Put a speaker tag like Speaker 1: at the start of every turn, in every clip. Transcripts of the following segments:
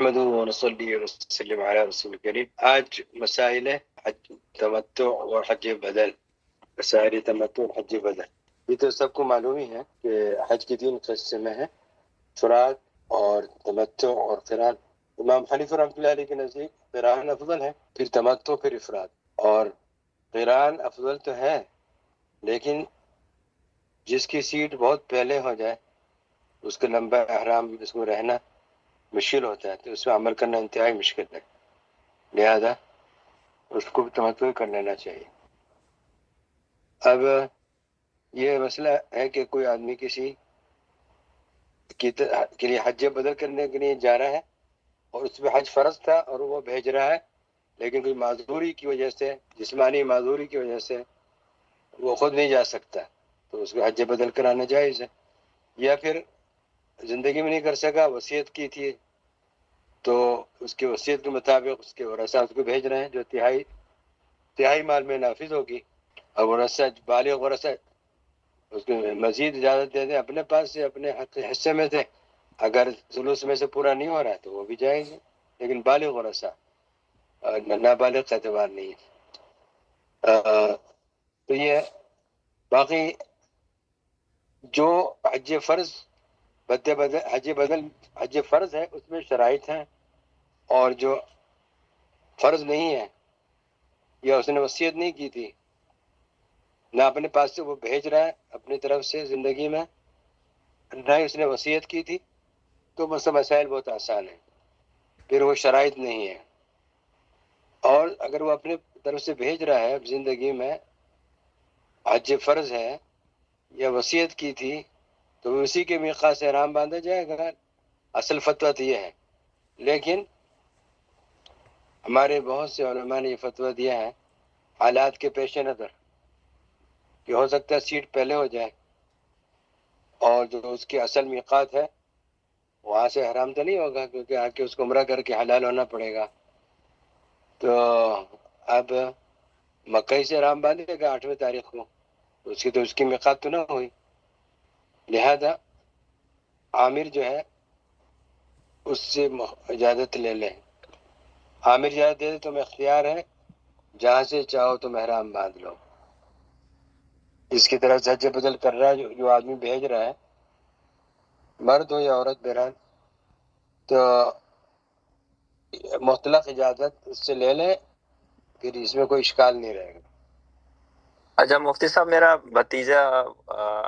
Speaker 1: نحمده ونصلي ونسلم على رسول الكريم. آج مسائل حج تمتع اور حج بدل. مسائل تمتع اور حج بدل یہ تو سب کو معلوم ہی ہے کہ حج کی 3 قسمیں ہیں، فراد اور تمتع اور قران. امام حنیفہ رحمۃ اللہ علیہ کے نزدیک قران افضل ہے، پھر تمتع، پھر افراد. اور قران افضل تو ہے، لیکن جس کی سیٹ بہت پہلے ہو جائے، اس کا لمبا احرام، اس میں رہنا مشکل ہوتا ہے، تو اس میں عمل کرنا انتہائی مشکل ہے، لہذا اس کو بھی تمتع کر لینا چاہیے. اب یہ مسئلہ ہے کہ کوئی آدمی کسی کے لیے حج بدل کرنے کے لیے جا رہا ہے اور اس پہ حج فرض تھا اور وہ بھیج رہا ہے، لیکن کوئی معذوری کی وجہ سے، جسمانی معذوری کی وجہ سے وہ خود نہیں جا سکتا، تو اس کو حج بدل کرانا جائز ہے. یا پھر زندگی میں نہیں کر سکا، وصیت کی تھی، تو اس کی وصیت کے مطابق اس کے ورثہ اس کو بھیج رہے ہیں، جو تہائی مال میں نافذ ہوگی. اور ورثہ بالغ ورثہ اس کو مزید اجازت دے دیں اپنے پاس سے، اپنے حصے میں سے. اگر ثلث میں سے پورا نہیں ہو رہا ہے تو وہ بھی جائز ہے، لیکن بالغ ورثہ، نابالغ کا اعتبار نہیں ہے. تو یہ باقی جو حج فرض حج فرض ہے، اس میں شرائط ہیں، اور جو فرض نہیں ہے یا اس نے وصیت نہیں کی تھی، نہ اپنے پاس سے وہ بھیج رہا ہے اپنی طرف سے زندگی میں، نہ ہی اس نے وصیت کی تھی، تو مسائل بہت آسان ہیں، پھر وہ شرائط نہیں ہے. اور اگر وہ اپنے طرف سے بھیج رہا ہے زندگی میں، حج فرض ہے یا وصیت کی تھی، تو اسی کے میقات سے احرام باندھا جائے گا. اصل فتویٰ تو یہ ہے، لیکن ہمارے بہت سے علماء نے یہ فتویٰ دیا ہے حالات کے پیش نظر کہ ہو سکتا ہے سیٹ پہلے ہو جائے، اور جو اس کی اصل میقات ہے وہاں سے احرام تو نہیں ہوگا، کیونکہ آ کے اس کو عمرہ کر کے حلال ہونا پڑے گا. تو اب مکہ سے احرام باندھے گا 8ویں تاریخ کو، اس کی میقات تو نہ ہوئی، لہذا عامر جو ہے اس سے اجازت لے لیں. عامر اجازت دے دے تو میں اختیار ہے، جہاں سے چاہو تو احرام باندھ لو. اس کی طرف سے حج بدل کر رہا ہے جو آدمی بھیج رہا ہے، مرد ہو یا عورت، بہرحال، تو مطلق اجازت اس سے لے لیں، پھر اس میں کوئی اشکال نہیں رہے گا.
Speaker 2: اچھا مفتی صاحب، میرا بھتیجا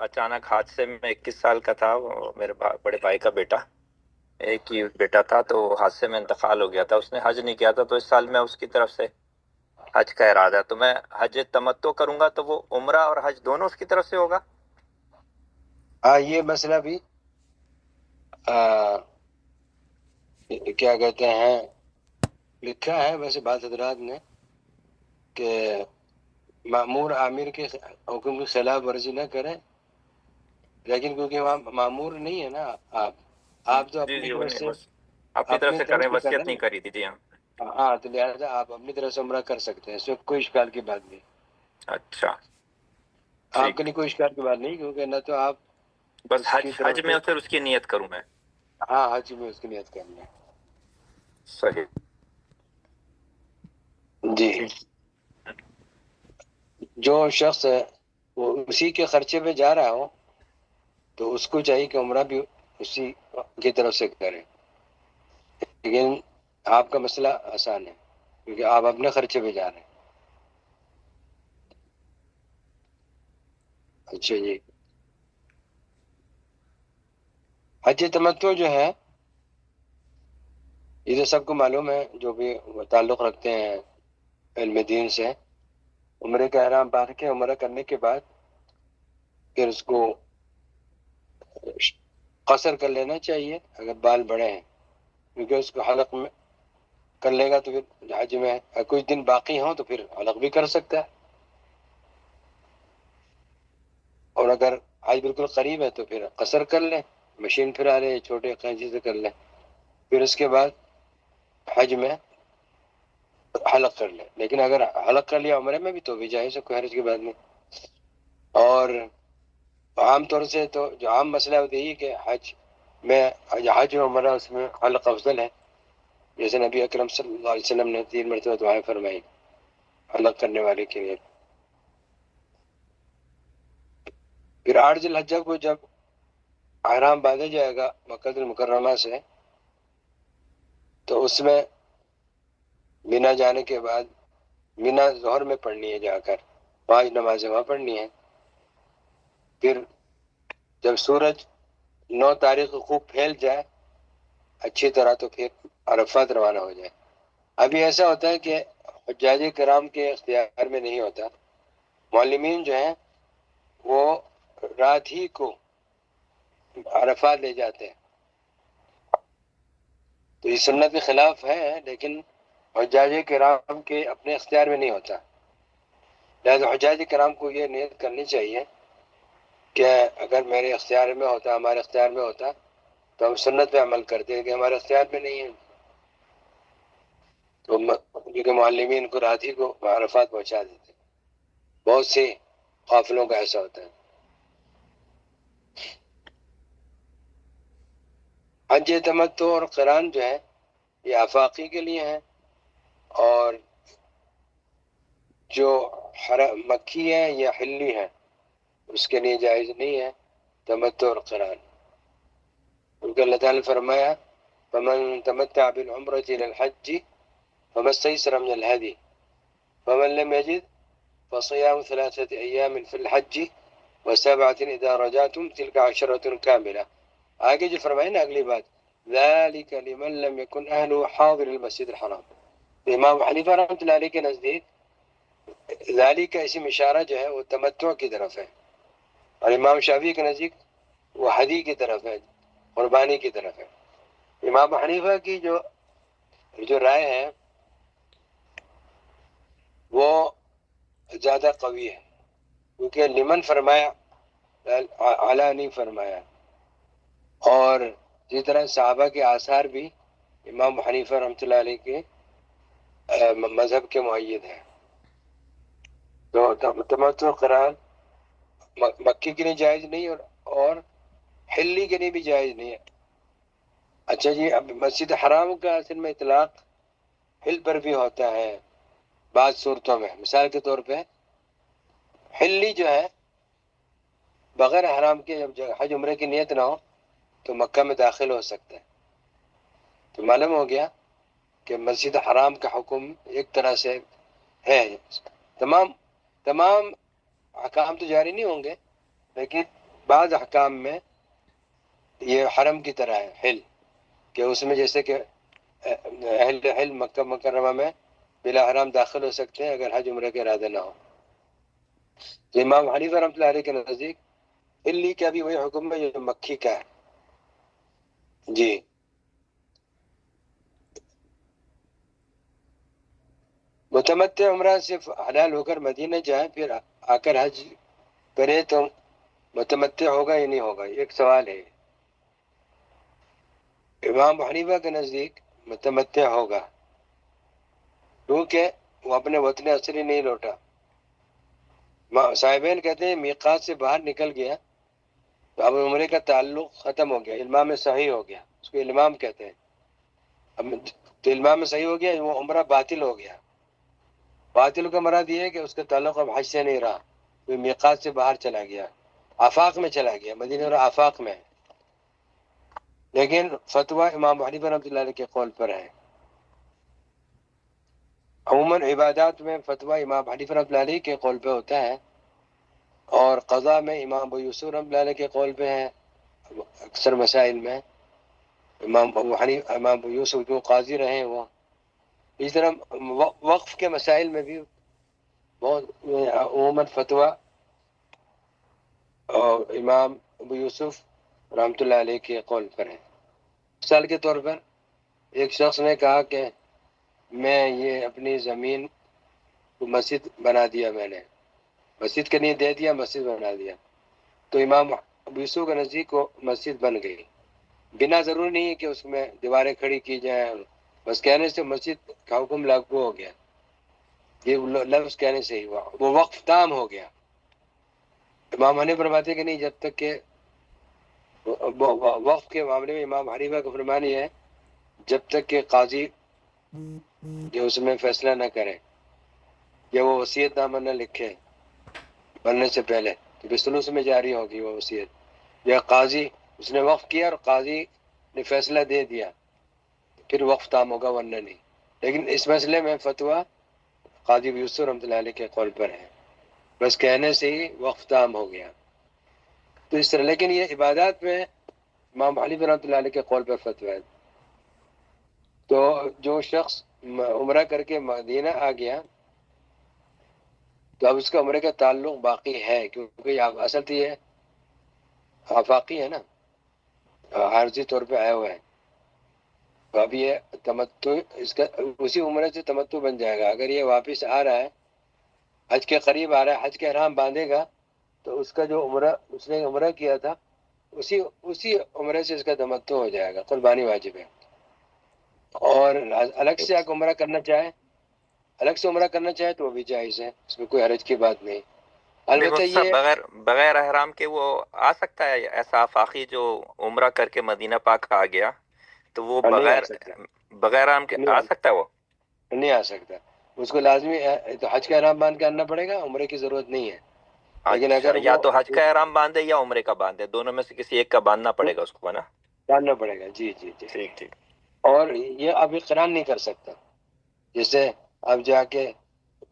Speaker 2: اچانک حادثے میں 21 سال کا تھا، وہ میرے بڑے بھائی کا بیٹا، ایک ہی بیٹا تھا، تو حادثے میں انتقال ہو گیا تھا. اس نے حج نہیں کیا تھا، تو اس سال میں اس کی طرف سے حج کا ارادہ ہے، تو میں حج تمتع کروں گا تو وہ عمرہ اور حج دونوں اس کی طرف سے ہوگا؟
Speaker 1: یہ مسئلہ بھی کیا کہتے ہیں، لکھا ہے ویسے بعض حضرات نے کہ مامور عامر کے حکم کی خلاف ورزی نہ کریں، لیکن کیونکہ وہاں مامور نہیں ہے نا، آپ تو
Speaker 2: جی
Speaker 1: اپنی
Speaker 2: جی،
Speaker 1: طرف
Speaker 2: انہیں
Speaker 1: سے
Speaker 2: اپنی طرف سے کریں،
Speaker 1: کر رہے
Speaker 2: وصیت
Speaker 1: ہیں
Speaker 2: نہیں کری تھی. جی ہاں.
Speaker 1: نا. ہاں، تو لہٰذا آپ اپنی طرف سے عمرہ کر سکتے ہیں، اس میں کوئی اشکال کی بات نہیں.
Speaker 2: اچھا
Speaker 1: آپ کے
Speaker 2: ٹھیک،
Speaker 1: لیے کوئی اشکال کی بات نہیں، کیونکہ نہ تو آپ
Speaker 2: بس
Speaker 1: اس کی طرف
Speaker 2: حج
Speaker 1: سے،
Speaker 2: میں پھر اس کی نیت کروں میں.
Speaker 1: ہاں حج میں اس کی نیت کرنا ہے.
Speaker 2: صحیح.
Speaker 1: جی،
Speaker 2: ٹھیک.
Speaker 1: جو شخص ہے وہ اسی کے خرچے پہ جا رہا ہو تو اس کو چاہیے کہ عمرہ بھی اسی کی طرف سے کرے، لیکن آپ کا مسئلہ آسان ہے کیونکہ آپ اپنے خرچے پہ جا رہے ہیں. اچھا جی، حج تمتع جو ہے یہ تو سب کو معلوم ہے، جو بھی تعلق رکھتے ہیں علم دین سے. عمرے کا احرام باندھ کے عمرہ کرنے کے بعد پھر اس کو قصر کر لینا چاہیے اگر بال بڑے ہیں، کیونکہ اس کو حلق میں کر لے گا تو پھر حج میں کچھ دن باقی ہوں تو پھر حلق بھی کر سکتا ہے. اور اگر حج بالکل قریب ہے تو پھر قصر کر لیں، مشین پھر آ رہے چھوٹے قینچی سے کر لیں، پھر اس کے بعد حج میں حلق کر لیں. لیکن اگر حلق کر لیا عمرے میں بھی تو بھی جائز ہے، کوئی حرج کی بات نہیں. اور عام طور سے تو جو عام مسئلہ ہوتا ہے کہ حج میں، حج و عمرہ اس میں حلق افضل ہے، جیسے نبی اکرم صلی اللہ علیہ وسلم نے 3 مرتبہ دعائیں فرمائی الگ کرنے والے کے لیے. پھر 8 ذی الحجہ کو جب احرام باندھا جائے گا مکہ المکرمہ سے، تو اس میں مینا جانے کے بعد مینا ظہر میں پڑھنی ہے، جا کر 5 نمازیں وہاں پڑھنی ہے. پھر جب سورج 9 تاریخ کو خوب پھیل جائے اچھی طرح، تو پھر عرفات روانہ ہو جائے. ابھی ایسا ہوتا ہے کہ حجاج کرام کے اختیار میں نہیں ہوتا، معلمین جو ہیں وہ رات ہی کو عرفات لے جاتے ہیں. تو یہ سنت کے خلاف ہے، لیکن حجاج کرام کے اپنے اختیار میں نہیں ہوتا. لہذا حجاج کرام کو یہ نیت کرنی چاہیے کہ اگر میرے اختیار میں ہوتا، ہمارے اختیار میں ہوتا، تو ہم سنت پہ عمل کرتے ہیں، کہ ہمارے اختیار میں نہیں ہے. تو کیونکہ معلمین کو رات ہی کو عرفات پہنچا دیتے. بہت سے قافلوں کا ایسا ہوتا ہے. حج تمتع اور قران جو ہے یہ آفاقی کے لیے ہیں، اور جو مکی ہے یا حلی ہے اس کے لیے جائز نہیں ہے تمتع اور قران. کیونکہ اللہ تعالیٰ نے فرمایا فمن تمتع بالعمرة الى الحج فما استيسر من الهدي فمن لم يجد فصيام 3 أيام في الحج و7 إذا رجعتم تلك 10 كاملة. آگے جو فرمائے نا اگلی بات ذلك لمن لم يكن أهله حاضر المسجد الحرام. امام حنیفہ رحمۃ اللہ علیہ کے نزدیک ذالک کا اسم اشارہ جو ہے وہ تمتع کی طرف ہے، اور امام شافعی کے نزدیک وہ ہدی کی طرف ہے، قربانی کی طرف ہے. امام حنیفہ کی جو رائے ہے وہ زیادہ قوی ہے، کیونکہ لمن فرمایا اعلیٰ نہیں فرمایا. اور اسی طرح صحابہ کے آثار بھی امام حنیفہ رحمۃ اللہ علیہ کے مذہب کے مؤید ہیں. تو تمتع قران مکی کے لیے جائز نہیں، اور حلی کے لیے بھی جائز نہیں ہے. اچھا جی، اب مسجد حرام کا اصل میں اطلاق حل پر بھی ہوتا ہے بعض صورتوں میں. مثال کے طور پہ حلی جو ہے بغیر حرام کے جب حج عمرے کی نیت نہ ہو تو مکہ میں داخل ہو سکتا ہے. تو معلوم ہو گیا کہ مسجد حرام کا حکم ایک طرح سے ہے. تمام احکام تو جاری نہیں ہوں گے، لیکن بعض احکام میں یہ حرم کی طرح ہے حل، کہ اس میں جیسے کہ اہل حل مکہ مکرمہ میں بلا حرام داخل ہو سکتے ہیں اگر حج عمرے کے ارادے نہ ہو. تو امام حنیفہ رحمۃ اللہ علیہ کے نزدیک حلی کا بھی وہی حکم ہے جو مکی کا ہے. جی، متمتع عمرہ صرف حلال ہو کر مدینہ جائے پھر آ کر حج کرے تو متمتع ہوگا یا نہیں ہوگا، ایک سوال ہے. امام حنیفہ کے نزدیک متمتع ہوگا، کیونکہ وہ اپنے وطن اصلی نہیں لوٹا. صاحبین کہتے ہیں میقات سے باہر نکل گیا تو اب عمرے کا تعلق ختم ہو گیا، المام صحیح ہو گیا، اس کو المام کہتے ہیں. اب تو المام صحیح ہو گیا، وہ عمرہ باطل ہو گیا. باطل کا مراد یہ ہے کہ اس کا تعلق اب حج سے نہیں رہا، وہ میقات سے باہر چلا گیا، آفاق میں چلا گیا، مدینہ اور آفاق میں. لیکن فتویٰ امام حنیفہ رحمۃ اللہ علیہ کے قول پر ہے. عموماً عبادات میں فتویٰ امام حنیفہ رحمۃ اللہ علیہ کے قول پہ ہوتا ہے، اور قضاء میں امام ابو یوسف رحمۃ اللہ علیہ کے قول پہ ہے. اکثر مسائل میں امام ابو یوسف جو قاضی رہے ہیں وہ. اس طرح وقف کے مسائل میں بھی بہت عموماً فتویٰ امام ابو یوسف رحمۃ اللہ علیہ کے قول پر ہے. مثال کے طور پر ایک شخص نے کہا کہ میں یہ اپنی زمین کو مسجد بنا دیا، میں نے مسجد کے لیے دے دیا، مسجد بنا دیا. تو امام ابو یوسف کے نزدیک کو مسجد بن گئی، بنا ضروری نہیں ہے کہ اس میں دیواریں کھڑی کی جائیں، بس کہنے سے مسجد کا حکم لاگو ہو گیا. یہ لفظ کہنے سے ہی وہ وقف تام ہو گیا. امام حنیفہ فرماتے کہ نہیں، جب تک کہ وقف کے معاملے میں امام حنیفہ کا فرمان یہ ہے جب تک کہ قاضی جو اس میں فیصلہ نہ کرے یا وہ وصیت نامہ نہ لکھے مرنے سے پہلے تو بثلث میں جاری ہوگی وہ وصیت. یا قاضی اس نے وقف کیا اور قاضی نے فیصلہ دے دیا پھر وقف تام ہوگا ورنہ نہیں. لیکن اس مسئلے میں فتویٰ قاضی یوسف رحمۃ اللہ علیہ کے قول پر ہے، بس کہنے سے ہی وقف تام ہو گیا. تو اس طرح لیکن یہ عبادات میں امام حنیفہ رحمۃ اللہ علیہ کے قول پر فتویٰ ہے. تو جو شخص عمرہ کر کے مدینہ آ گیا تو اب اس کا عمرے کا تعلق باقی ہے، کیونکہ اصل تو یہ آفاقی ہے نا، عارضی طور پہ آیا ہوا ہے. تو اب یہ تمتع اس کا اسی عمرے سے تمتع بن جائے گا. اگر یہ واپس آ رہا ہے، حج کے قریب آ رہا ہے، حج کے احرام باندھے گا تو اس کا جو عمرہ اس نے عمرہ کیا تھا اسی عمرے سے اس کا تمتع ہو جائے گا. قربانی واجب ہے. اور الگ سے اگر عمرہ کرنا چاہے، الگ سے عمرہ کرنا چاہے تو وہ بھی جائز ہے، اس میں کوئی حرج کی بات نہیں.
Speaker 2: نہیں
Speaker 1: البتہ
Speaker 2: مفتی صاحب،
Speaker 1: یہ
Speaker 2: بغیر احرام کے وہ آ سکتا ہے ایسا آفاقی جو عمرہ کر کے مدینہ پاک آ گیا تو وہ
Speaker 1: نہیں آ سکتا،
Speaker 2: بغیر احرام کے
Speaker 1: نہیں
Speaker 2: آ سکتا ہے وہ؟
Speaker 1: نہیں آ سکتا. اس کو لازمی تو حج کا احرام باندھ کے آنا پڑے گا، عمرے کی ضرورت نہیں ہے. لیکن
Speaker 2: اچھا،
Speaker 1: اگر
Speaker 2: یا
Speaker 1: وہ
Speaker 2: تو حج کا احرام باندھے یا عمرے کا باندھے، دونوں میں سے کسی ایک کا باندھنا پڑے گا اس کو نا؟
Speaker 1: باندھنا پڑے گا. جی جی جی.
Speaker 2: ٹھیک ٹھیک.
Speaker 1: اور یہ اب اقران نہیں کر سکتا. جیسے اب جا کے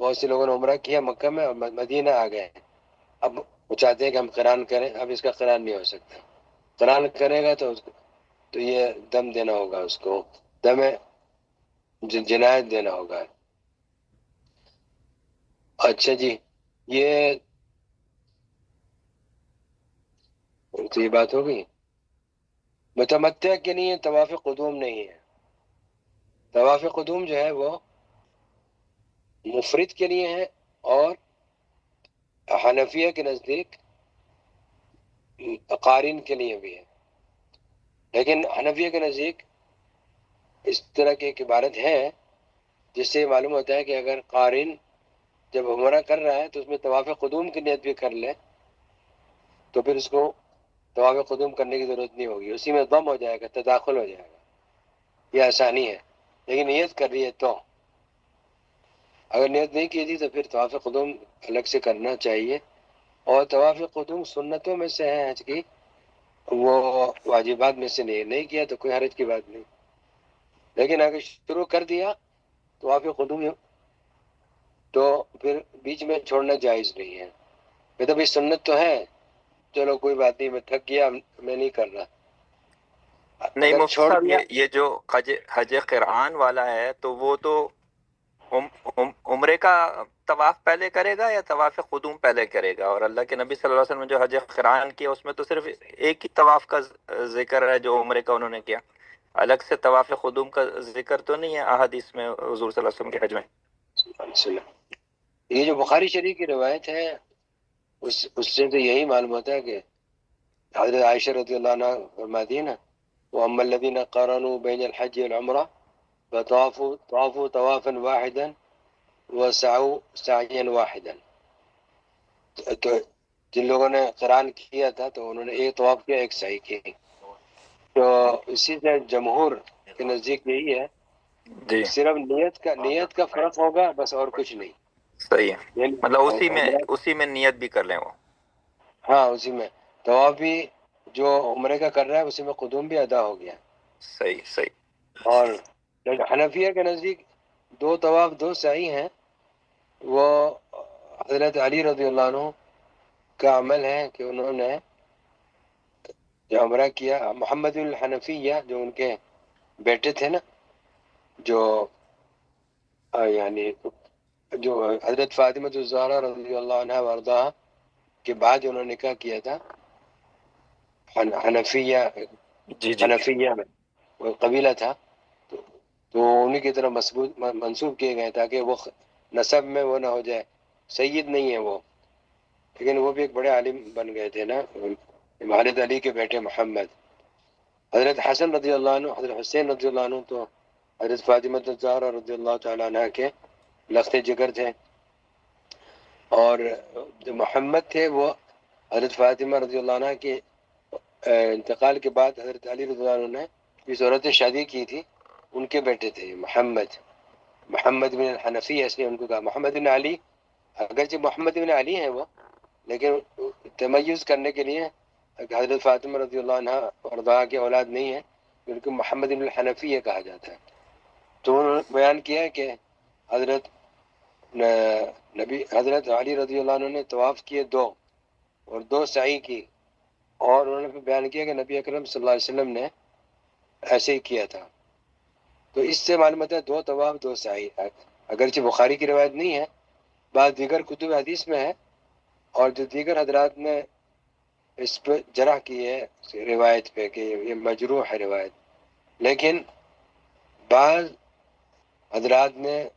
Speaker 1: بہت سے لوگوں نے عمرہ کیا مکہ میں اور مدینہ آ گئے، اب وہ چاہتے ہیں کہ ہم قران کریں، اب اس کا قران نہیں ہو سکتا. قران کرے گا تو یہ دم دینا ہوگا، اس کو دم جنایت دینا ہوگا. اچھا جی، یہ تو یہ بات ہو گئی. متمتع کے لیے طواف قدوم نہیں ہے. طواف قدوم جو ہے وہ مفرد کے لیے ہے، اور حنفیہ کے نزدیک قارن کے لیے بھی ہے. لیکن حنفیہ کے نزدیک اس طرح کی ایک عبارت ہے جس سے معلوم ہوتا ہے کہ اگر قارن جب عمرہ کر رہا ہے تو اس میں طواف قدوم کی نیت بھی کر لے تو پھر اس کو طواف قدوم کرنے کی ضرورت نہیں ہوگی، اسی میں ضم ہو جائے گا، تداخل ہو جائے گا. یہ آسانی ہے. لیکن نیت کر رہی ہے تو اگر نیت نہیں کی تھی تو پھر طواف قدوم الگ سے کرنا چاہیے. اور طواف قدوم سنتوں میں سے ہے حج کی، وہ واجبات میں سے نہیں کیا تو کوئی حرج کی بات نہیں. لیکن اگر شروع کر دیا طواف قدوم تو پھر بیچ میں چھوڑنا جائز نہیں ہے. مطلب یہ سنت تو ہے، چلو کوئی بات نہیں، میں تھک گیا، میں نہیں کر رہا.
Speaker 2: نہیں
Speaker 1: اگر
Speaker 2: مفتی
Speaker 1: چھوڑ
Speaker 2: صاحب،
Speaker 1: دیا
Speaker 2: یہ جو حج قرآن والا ہے تو وہ تو عمرے کا طواف پہلے کرے گا یا طواف قدوم پہلے کرے گا؟ اور اللہ کے نبی صلی اللہ علیہ وسلم نے جو حج قرآن کیا اس میں تو صرف ایک ہی طواف کا ذکر ہے جو عمرے کا انہوں نے کیا، الگ سے طواف قدوم کا ذکر تو نہیں ہے احادیث میں حضور صلی اللہ علیہ وسلم کے حج میں.
Speaker 1: یہ جو بخاری شریف کی روایت ہے اس سے تو یہی معلوم ہوتا ہے کہ حضرت عائشہ رضی اللہ عنہ فرماتی ہے نا، وَأَمَّا الَّذِينَ قَارَنُوا بَيْنَ الْحَجِّ وَالْعُمْرَةِ فَطَافُوا طَوَافًا وَاحِدًا وَسَعَوْا سَعْيًا وَاحِدًا. تو جن لوگوں نے قران کیا تھا تو انہوں نے ایک طواف کیا، ایک سعی کی. تو اسی سے جمہور کے نزدیک یہی ہے،
Speaker 2: جی
Speaker 1: صرف نیت کا فرق ہوگا، بس اور کچھ نہیں.
Speaker 2: صحیح ہے،
Speaker 1: یعنی
Speaker 2: مطلب
Speaker 1: عمرہ،
Speaker 2: اسی میں نیت بھی کر لیں وہ.
Speaker 1: ہاں اسی میں طواف بھی جو عمرے کا کر رہا ہے اسی میں قدوم بھی ادا ہو گیا.
Speaker 2: صحیح صحیح.
Speaker 1: اور حنفیہ کے نزدیک دو طواف دو سعی ہیں، وہ حضرت علی رضی اللہ عنہ کا عمل ہے کہ انہوں نے جو عمرہ کیا، محمد الحنفیہ جو ان کے بیٹے تھے نا، جو یعنی جو حضرت فاطمہ الزہرا رضی اللہ عنہ وارضاہا کے بعد انہوں نے نکاح کیا تھا حنفیہ
Speaker 2: جی جی
Speaker 1: حنفیہ میں، وہ قبیلہ تھا، تو انہیں کی طرف منسوب کیے گئے تاکہ وہ نسب میں وہ نہ ہو جائے، سید نہیں ہے وہ. لیکن وہ بھی ایک بڑے عالم بن گئے تھے نا، حضرت علی کے بیٹے محمد. حضرت حسن رضی اللہ عنہ، حضرت حسین رضی اللہ عنہ تو حضرت فاطمہ الزہرا رضی اللہ تعالیٰ عنہ کے لخت جگر تھے، اور جو محمد تھے وہ حضرت فاطمہ رضی اللہ عنہ کے انتقال کے بعد حضرت علی رضی اللہ عنہ نے جس عورت سے شادی کی تھی ان کے بیٹے تھے محمد. محمد بن الحنفیہ اس نے ان کو کہا. محمد بن علی اگرچہ محمد بن علی ہیں وہ، لیکن تمیز کرنے کے لیے حضرت فاطمہ رضی اللہ عنہ اور کے اولاد نہیں ہیں، ان کو محمد بن الحنفیہ کہا جاتا ہے. تو انہوں نے بیان کیا ہے کہ حضرت علی رضی اللہ عنہ نے طواف کیے 2 اور 2 سعی کی، اور انہوں نے بیان کیا کہ نبی اکرم صلی اللہ علیہ وسلم نے ایسے ہی کیا تھا. تو اس سے معلوم ہوتا ہے 2 طواف 2 سعی. اگرچہ بخاری کی روایت نہیں ہے، بعض دیگر کتب حدیث میں ہے، اور جو دیگر حضرات نے اس پہ جرح کی ہے روایت پہ کہ یہ مجروح ہے روایت، لیکن بعض حضرات نے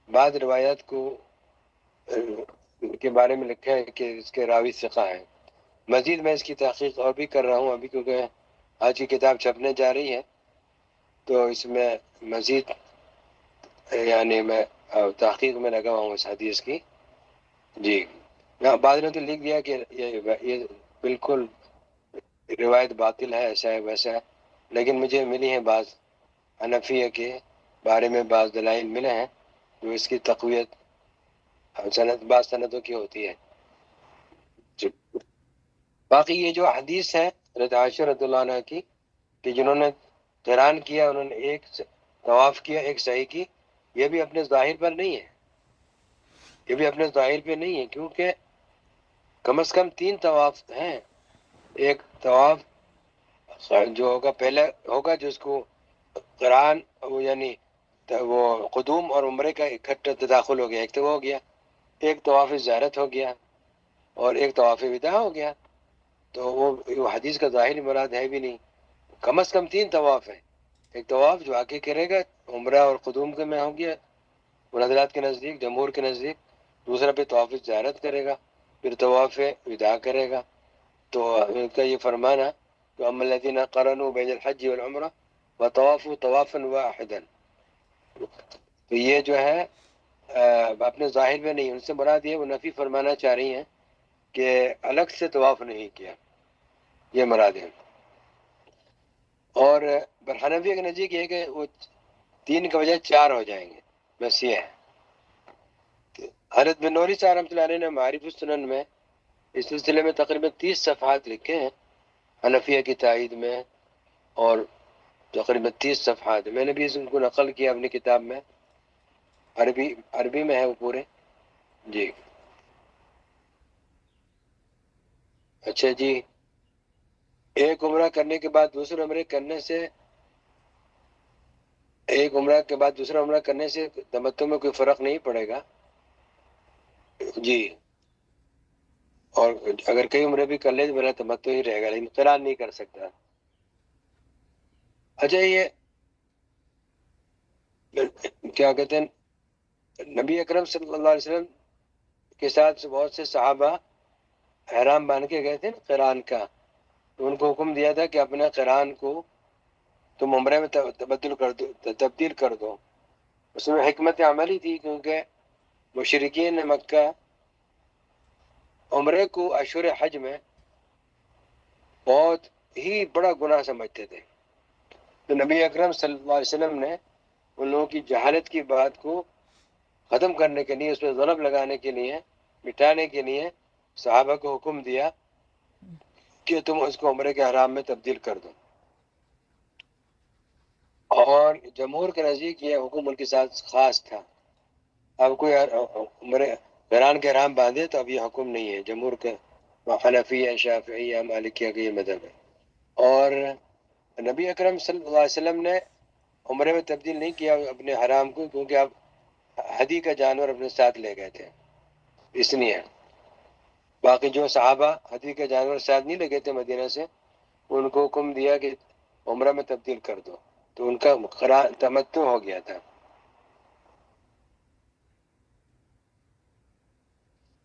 Speaker 1: بعض روایات کو کے بارے میں لکھا ہے کہ اس کے راوی ثقہ ہیں. مزید میں اس کی تحقیق اور بھی کر رہا ہوں ابھی، کیونکہ آج کی کتاب چھپنے جا رہی ہے، تو اس میں مزید یعنی میں تحقیق میں لگا ہوں اس حدیث کی. جی بعض نے تو لکھ دیا کہ یہ بالکل روایت باطل ہے، ایسا ہے ویسا ہے، لیکن مجھے ملی ہیں بعض حنفیہ کے بارے میں بعض دلائل ملے ہیں جو اس کی تقویت بعض سندوں کی ہوتی ہے. باقی یہ جو حدیث ہے حضرت عائشہ رضی اللہ عنہ کی کہ جنہوں نے قران کیا انہوں نے 1 طواف کیا 1 سعی کی، یہ بھی اپنے ظاہر پر نہیں ہے، یہ بھی اپنے ظاہر پہ نہیں ہے، کیونکہ کم از کم 3 طواف ہیں. ایک طواف جو ہوگا پہلے ہوگا جس کو قران یعنی وہ قدوم اور عمرے کا اکٹھا تداخل ہو گیا، ایک تو وہ ہو گیا، ایک طواف زیارت ہو گیا، اور ایک طواف وداع ہو گیا. تو وہ حدیث کا ظاہر مراد ہے بھی نہیں. کم از کم 3 طواف ہیں. ایک طواف جو آگے کرے گا عمرہ اور قدوم کے میں ہو گیا ان حضرات کے نزدیک، جمہور کے نزدیک. دوسرا پہ طواف زیارت کرے گا، پھر طواف وداع کرے گا. تو ان کا یہ فرمانا تو اما الذین قرنوا بین الحج والعمرہ وطوافوا طوافا واحدا، تو یہ جو ہے اپنے ظاہر میں نہیں، ان سے مراد یہ وہ نفی فرمانا چاہ رہی ہیں کہ الگ سے طواف نہیں کیا، یہ مراد ہے. اور حنفیہ کے نزدیک یہ ہے کہ وہ 3 کے بجائے 4 ہو جائیں گے، بس یہ ہے. حضرت بن نوری صاحب رحمۃ اللہ علیہ نے معارف السنن میں اس سلسلے میں تقریباً 30 صفحات لکھے ہیں حنفیہ کی تائید میں، اور تقریباً 30 صفحات میں نے بھی اس کو نقل کیا اپنی کتاب میں، عربی میں ہے وہ پورے. جی اچھا جی. ایک عمرہ کرنے کے بعد دوسرے عمرے کرنے سے دوسرا عمرہ کرنے سے تمتع میں کوئی فرق نہیں پڑے گا. جی، اور اگر کئی عمرے بھی کر لے تو میرا تمتع ہی رہے گا، لیکن قران نہیں کر سکتا. اچھا یہ کیا کہتے ہیں، نبی اکرم صلی اللہ علیہ وسلم کے ساتھ بہت سے صحابہ احرام باندھ کے گئے تھے نا قران کا، تو ان کو حکم دیا تھا کہ اپنے قران کو تم عمرے میں تبدیل کر دو. اس میں حکمت عملی تھی، کیونکہ مشرکین مکہ عمرے کو اشہر حج میں بہت ہی بڑا گناہ سمجھتے تھے. تو نبی اکرم صلی اللہ علیہ وسلم نے ان لوگوں کی جہالت کی بات کو ختم کرنے کے لیے، اس پہ ضرب لگانے کے لیے، مٹانے کے لیے صحابہ کو حکم دیا کہ تم اس کو عمرے کے احرام میں تبدیل کر دو. اور جمہور کے نزدیک یہ حکم ان کے ساتھ خاص تھا. اب کوئی عمرے قران کے احرام باندھے تو اب یہ حکم نہیں ہے. جمہور کے حنفیہ شافعیہ مالکیہ کا یہ مذہب ہے. اور نبی اکرم صلی اللہ علیہ وسلم نے عمرے میں تبدیل نہیں کیا اپنے حرام کو، کیونکہ اب ہدی کا جانور اپنے ساتھ لے گئے تھے، اس لیے. باقی جو صحابہ ہدی کا جانور ساتھ نہیں لے گئے تھے مدینہ سے، ان کو حکم دیا کہ عمرہ میں تبدیل کر دو، تو ان کا تمتع ہو گیا تھا.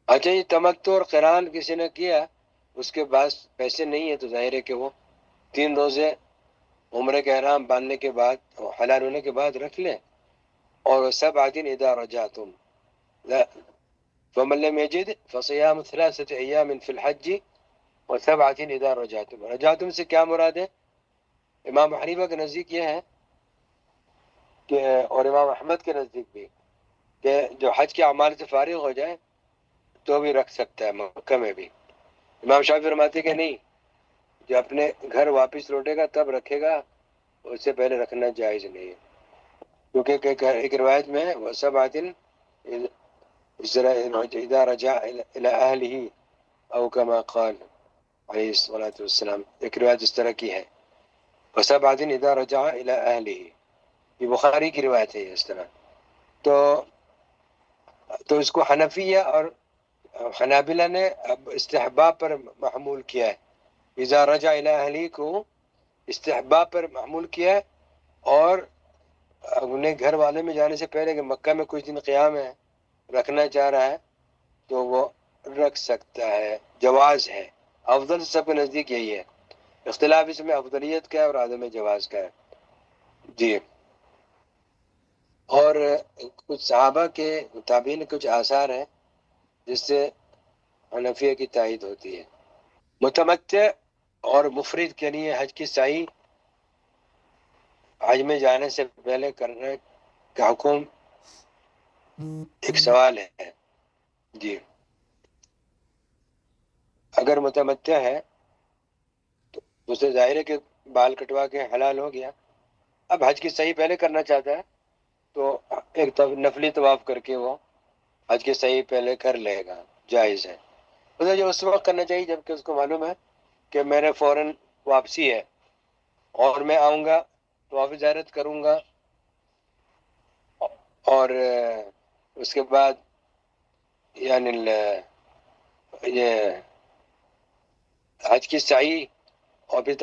Speaker 1: اچھا یہ تمتع اور قران کسی نے کیا، اس کے بعد پیسے نہیں ہے، تو ظاہر ہے کہ وہ 3 روزے عمرے کے احرام باندھنے کے بعد حلال ہونے کے بعد رکھ لیں. اور 7 دن اذا رجعتم فمن لم يجد فصيام 3 أيام في الحج و7 اذا رجعتم. رجعتم سے کیا مراد ہے؟ امام حنیفہ کے نزدیک یہ ہے کہ اور امام احمد کے نزدیک بھی کہ جو حج کے اعمال سے فارغ ہو جائے تو بھی رکھ سکتا ہے مکہ میں بھی. امام شافعی فرماتے کہ نہیں، جو اپنے گھر واپس لوٹے گا تب رکھے گا، اس سے پہلے رکھنا جائز نہیں ہے. کیونکہ ایک روایت میں سبعۃ اذا رجع الى اہلہ او کما قال علیہ الصلوۃ والسلام، ایک روایت اس طرح کی ہے، وسبعۃ اذا رجع الى اہلہ، یہ بخاری کی روایت ہے اس طرح. تو اس کو حنفیہ اور حنابلہ نے اب استحباب پر محمول کیا ہے. اذا رجع الى اہلہ کو استحباب پر محمول کیا ہے، اور اپنے گھر والے میں جانے سے پہلے کہ مکہ میں کچھ دن قیام ہے رکھنا چاہ رہا ہے تو وہ رکھ سکتا ہے، جواز ہے. افضل سب کے نزدیک یہی ہے، اختلاف اس میں افضلیت کا ہے اور عدم جواز کا ہے. جی. اور کچھ صحابہ کے تابعین کچھ آثار ہیں جس سے حنفیہ کی تائید ہوتی ہے. متمتع اور مفرد کے لیے حج کی سعی حج میں جانے سے پہلے کرنے کا حکم ایک سوال ہے. جی. اگر متمتع ہے تو اسے ظاہر ہے کہ بال کٹوا کے حلال ہو گیا، اب حج کی صحیح پہلے کرنا چاہتا ہے تو ایک نفلی طواف کر کے وہ حج کی صحیح پہلے کر لے گا، جائز ہے. اسے جو اس وقت کرنا چاہیے جبکہ اس کو معلوم ہے کہ میرے فوراً واپسی ہے اور میں آؤں گا طواف زیارت کروں گا، اور اس کے بعد یعنی یہ حج کی سعی اور پھر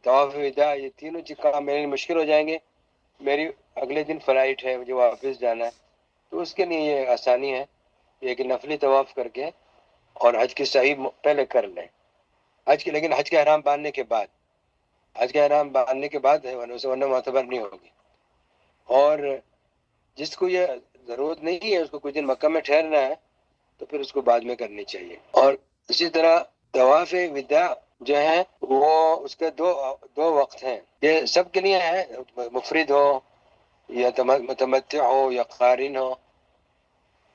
Speaker 1: طواف وداع، یہ تینوں چیز کام میرے لیے مشکل ہو جائیں گے. میری اگلے دن فلائٹ ہے، مجھے واپس جانا ہے، تو اس کے لیے یہ آسانی ہے یہ کہ نفلی طواف کر کے اور حج کی صحیح پہلے کر لیں. لیکن حج کا احرام باندھنے کے بعد، حج کا احرام باندھنے کے بعد ہے، ورنہ معتبر نہیں ہوگی. اور جس کو یہ ضرورت نہیں ہے، اس کو کچھ دن مکہ میں ٹھہرنا ہے، تو پھر اس کو بعد میں کرنی چاہیے. اور اسی طرح طواف وداع جو ہے وہ اس کے دو وقت ہیں، یہ سب کے لیے ہے، مفرد ہو یا متمتع ہو یا قارن ہو.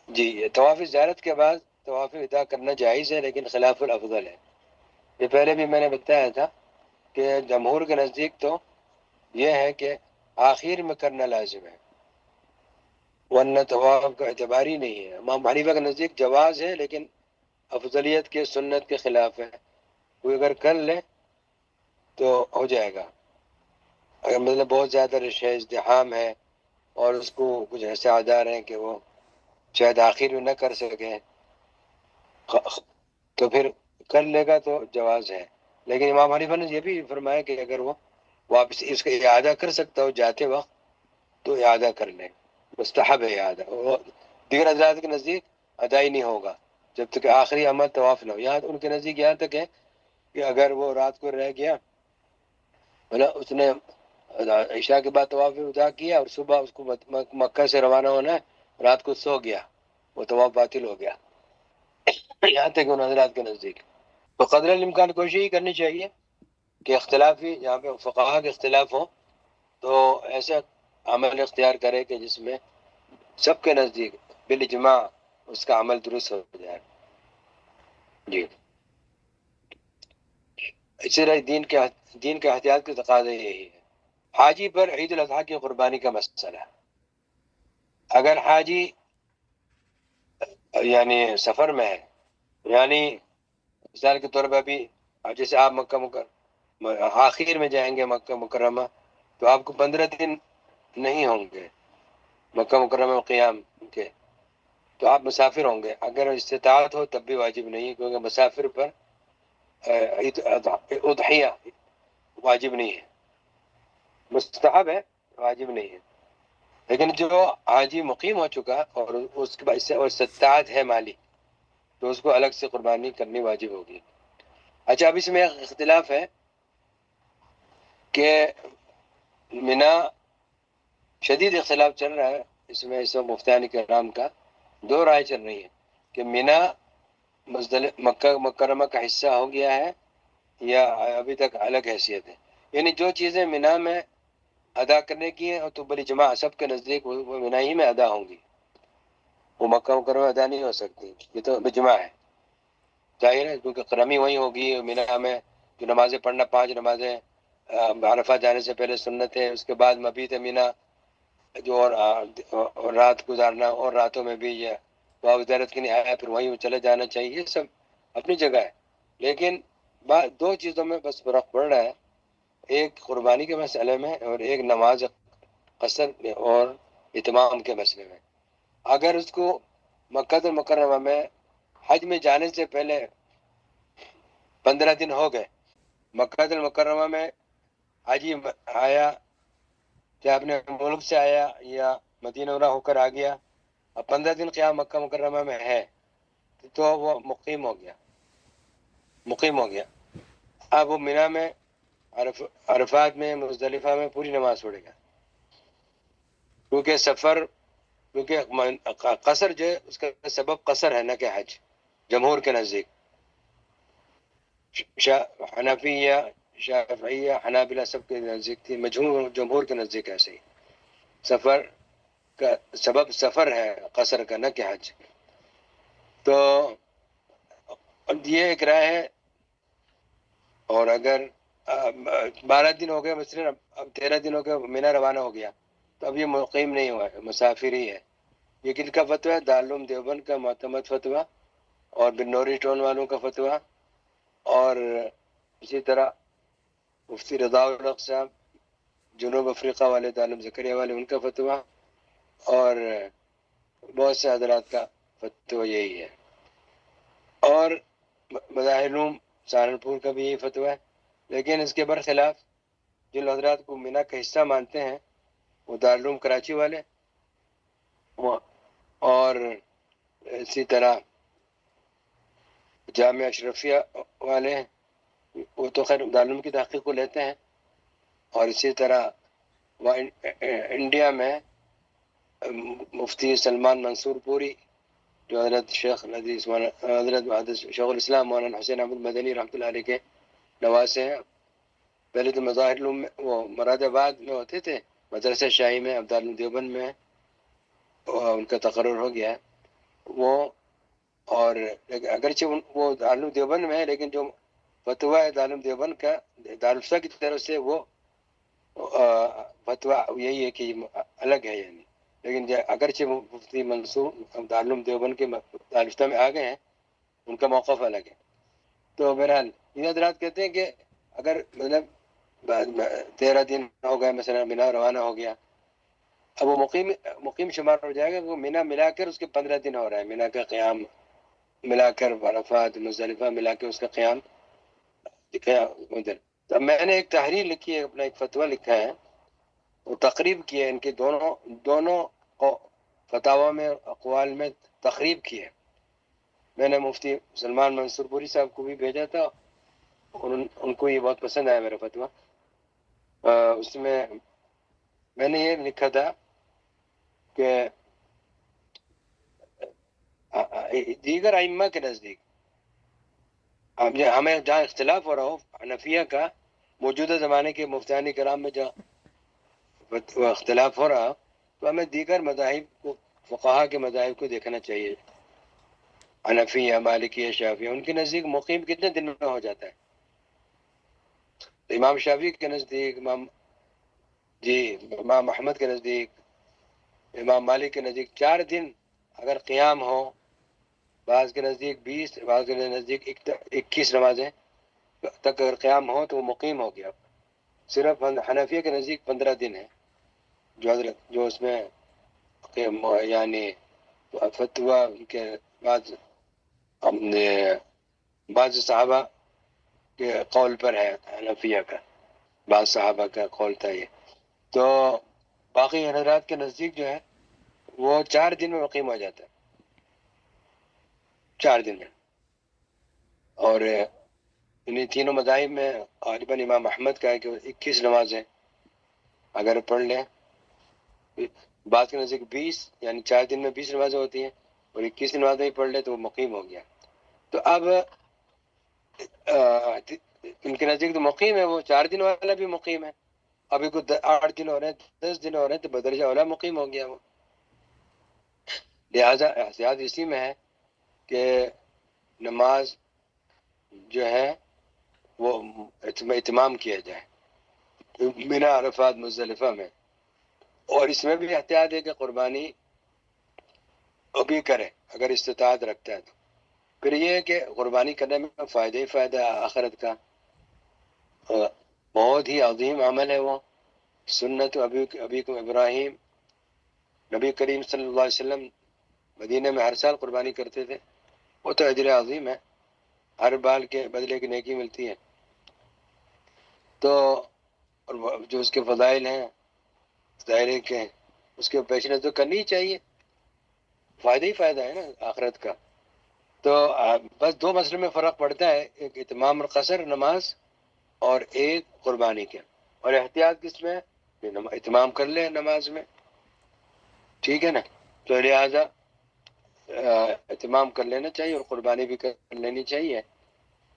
Speaker 1: جی. طواف زیارت کے بعد طواف وداع کرنا جائز ہے لیکن خلاف الافضل ہے. یہ پہلے بھی میں نے بتایا تھا کہ جمہور کے نزدیک تو یہ ہے کہ آخر میں کرنا لازم ہے، ورنہ طواف کا اعتبار ہی نہیں ہے. امام حنیفہ کے نزدیک جواز ہے لیکن افضلیت کے سنت کے خلاف ہے. کوئی اگر کر لے تو ہو جائے گا، اگر مطلب بہت زیادہ رش ہے، ازدحام ہے، اور اس کو کچھ ایسے آدار ہیں کہ وہ شاید آخر میں نہ کر سکیں تو پھر کر لے گا تو جواز ہے. لیکن امام حنیفہ نے یہ بھی فرمایا کہ اگر وہ واپس اس کا اعادہ کر سکتا ہو جاتے وقت تو اعادہ کر لیں، مستحب ہے اعادہ. دیگر حضرات کے نزدیک ادا ہی نہیں ہوگا جب تک آخری عمل طواف نہ ہو. یہاں ان کے نزدیک یہاں تک ہے کہ اگر وہ رات کو رہ گیا، اس نے عشاء کے بعد طواف وداع کیا اور صبح اس کو مکہ سے روانہ ہونا ہے، رات کو سو گیا، وہ طواف باطل ہو گیا. یہاں تک ان حضرات کے نزدیک تو قدر الامکان کوشش ہی کرنی چاہیے کہ اختلافی جہاں پہ فقہا کے اختلاف ہوں تو ایسا عمل اختیار کرے کہ جس میں سب کے نزدیک بالاجماع اس کا عمل درست ہو جائے. جی. اسی طرح دین کے احتیاط کے تقاضے یہی ہے. حاجی پر عید الاضحیٰ کی قربانی کا مسئلہ، اگر حاجی یعنی سفر میں ہے، یعنی مثال کے طور پہ ابھی جیسے آپ مکہ مکرمہ آخر میں جائیں گے مکہ مکرمہ تو آپ کو 15 دن نہیں ہوں گے مکہ مکرمہ قیام کے، تو آپ مسافر ہوں گے. اگر استطاعت ہو تب بھی واجب نہیں ہے، کیونکہ مسافر پر اضحیہ واجب نہیں ہے، مستحب ہے، واجب نہیں ہے. لیکن جو حاجی مقیم ہو چکا اور اس کے بعد اس سے اور استطاعت ہے مالی، تو اس کو الگ سے قربانی کرنی واجب ہوگی. اچھا، اب اس میں ایک اختلاف ہے کہ منا شدید اختلاف چل رہا ہے اس میں، اس وقت مفتیان کرام کا دو رائے چل رہی ہے کہ منا مکہ مکرمہ کا حصہ ہو گیا ہے یا ابھی تک الگ حیثیت ہے. یعنی جو چیزیں منا میں ادا کرنے کی ہیں تو بڑی جمع سب کے نزدیک وہ مینا ہی میں ادا ہوں گی، وہ مکہ مکرمہ میں ادا نہیں ہو سکتی، یہ تو بجمع ہے ظاہر ہے، کیونکہ قرمی وہی ہوگی مینا میں جو نمازیں پڑھنا 5 نمازیں عرفہ جانے سے پہلے سنت ہے، اس کے بعد مبیت مینا جو اور رات گزارنا، اور راتوں میں بھی یہ باب زیارت کی نہیں آیا پھر وہیں چلے جانا چاہیے، یہ سب اپنی جگہ ہے، لیکن دو چیزوں میں بس فرق پڑ رہا ہے، ایک قربانی کے مسئلے میں اور ایک نماز قصر اور اتمام کے مسئلے میں۔ اگر اس کو مکہ المکرمہ میں حج میں جانے سے پہلے 15 دن ہو گئے، مکہ المکرمہ میں حاجی آیا، چاہے اپنے ملک سے آیا یا مدینہ منورہ ہو کر آ گیا، اب 15 دن قیام مکہ مکرمہ میں ہے تو وہ مقیم ہو گیا، اب وہ مینا میں عرفات میں مزدلفہ میں پوری نماز پڑھے گا، کیونکہ قصر جو ہے اس کا سبب قصر ہے نہ کہ حج، جمہور کے نزدیک، حنفیہ شافعیہ حنابلہ سب کے نزدیک تھی، جمہور کے نزدیک ایسے ہی سفر کا سبب سفر ہے قصر کا نہ کہ حج۔ تو یہ ایک رائے ہے، اور اگر 12 دن ہو گئے مثلاً، اب 13 دن ہو گئے مینا روانہ ہو گیا تو اب یہ مقیم نہیں ہوا ہے، مسافر ہی ہے۔ یہ کن کا فتویٰ ہے؟ دارالعلوم دیوبند کا معتمد فتویٰ، اور بنوری ٹون والوں کا فتویٰ، اور اسی طرح مفتی رضا الحق صاحب جنوب افریقہ والے دارالعلوم زکریا والے ان کا فتویٰ، اور بہت سے حضرات کا فتویٰ یہی ہے، اور مظاہر علوم سہارنپور کا بھی یہی فتویٰ ہے، لیکن اس کے برخلاف جن حضرات کو مینا کا حصہ مانتے ہیں وہ دارالعلوم کراچی والے، اور اسی طرح جامعہ اشرفیہ والے ہیں، وہ تو خیر دارالعلوم کی تحقیق کو لیتے ہیں، اور اسی طرح وہ انڈیا میں مفتی سلمان منصور پوری جو حضرت شیخ شیخ الاسلام مولانا حسین احمد مدنی رحمۃ اللہ علیہ کے نواسے ہیں۔ پہلے تو مظاہر علوم میں وہ مراد آباد میں ہوتے تھے، مدرسہ شاہی میں، اب دارالعلوم دیوبند میں ان کا تقرر ہو گیا ہے وہ، اور اگرچہ وہ دارالعلوم دیوبند میں ہے، لیکن جو فتویٰ ہے دارالعلوم دیوبند کا دارالفتہ کی طرف سے وہ فتویٰ یہی ہے کہ الگ ہے، یعنی لیکن اگرچہ مفتی منصور دارالعلوم دیوبند کے دارالفتہ میں آ گئے ہیں، ان کا موقف الگ ہے۔ تو بہرحال یہ حضرات کہتے ہیں کہ اگر مطلب 13 دن ہو گئے مثلا مینا روانہ ہو گیا، اب وہ مقیم شمار ہو جائے گا، وہ مینا ملا کر اس کے 15 دن ہو رہا ہے، مینا کا قیام ملا کر عرفات مزدلفہ ملا کے اس کا قیام ادھر۔ تو میں نے ایک تحریر لکھی ہے، اپنا ایک فتویٰ لکھا ہے، وہ تقریب کی ہے، ان کے دونوں فتاوی میں اقوال میں تقریب کی ہے، میں نے مفتی سلمان منصور پوری صاحب کو بھی بھیجا تھا، ان کو یہ بہت پسند آیا میرا فتویٰ۔ اس میں نے یہ لکھا تھا کہ دیگر ائمہ کے نزدیک ہمیں جہاں اختلاف ہو رہا ہو حنفیہ کا، موجودہ زمانے کے مفتیان کرام میں جہاں اختلاف ہو رہا تو ہمیں دیگر مذاہب کو، فقہا کے مذاہب کو دیکھنا چاہیے، حنفیہ مالکیہ شافعیہ، ان کے نزدیک مقیم کتنے دن میں ہو جاتا ہے؟ امام شافعی کے نزدیک، امام احمد کے نزدیک، امام مالک کے نزدیک 4 دن اگر قیام ہو، بعض کے نزدیک 20، بعض کے نزدیک 21 نمازیں تک اگر قیام ہو تو وہ مقیم ہو گیا۔ صرف حنفیہ کے نزدیک 15 دن ہے، جو اس میں یعنی فتویٰ کے بعض صحابہ کے قول پر ہے، حنفیہ کا بعض صحابہ کا قول تھا یہ، تو باقی حضرات کے نزدیک جو ہے وہ 4 دن میں مقیم ہو جاتا ہے، 4 دن میں۔ اور انہیں تینوں مذاہب میں غالباً امام احمد کا ہے کہ 21 نمازیں اگر پڑھ لیں، بعض کے نزدیک 20، یعنی 4 دن میں 20 نمازیں ہوتی ہیں، اور 21 نمازیں ہی پڑھ لیں تو وہ مقیم ہو گیا۔ تو اب ان کے نزدیک تو مقیم ہے، وہ 4 دن والا بھی مقیم ہے، ابھی کو 8 دن ہو رہے ہیں 10 دن ہو رہے ہیں تو بدرجہ اولا مقیم ہو گیا وہ. لہذا احتیاط اسی میں ہے کہ نماز جو ہے وہ اتمام کیا جائے مینا عرفات مزدلفہ میں. اور اس میں بھی احتیاط ہے کہ قربانی ابھی کرے اگر استطاعت رکھتا ہے تو. پھر یہ ہے کہ قربانی کرنے میں فائدہ ہی فائدہ ہے آخرت کا. بہت ہی عظیم عمل ہے وہ. سنت ابیکم ابراہیم، نبی کریم صلی اللہ علیہ وسلم مدینہ میں ہر سال قربانی کرتے تھے. وہ تو اجر عظیم ہے، ہر بال کے بدلے کی نیکی ملتی ہے. تو اور جو اس کے فضائل ہیں ظاہر ہے کہ اس کے پیش نظر کرنی ہی چاہیے، فائدہ ہی فائدہ ہے نا آخرت کا. تو بس 2 مسئلے میں فرق پڑتا ہے، ایک اتمام القصر نماز اور ایک قربانی کے. اور احتیاط کس میں؟ اتمام کر لے نماز میں، ٹھیک ہے نا. تو لہٰذا اتمام کر لینا چاہیے اور قربانی بھی کر لینی چاہیے،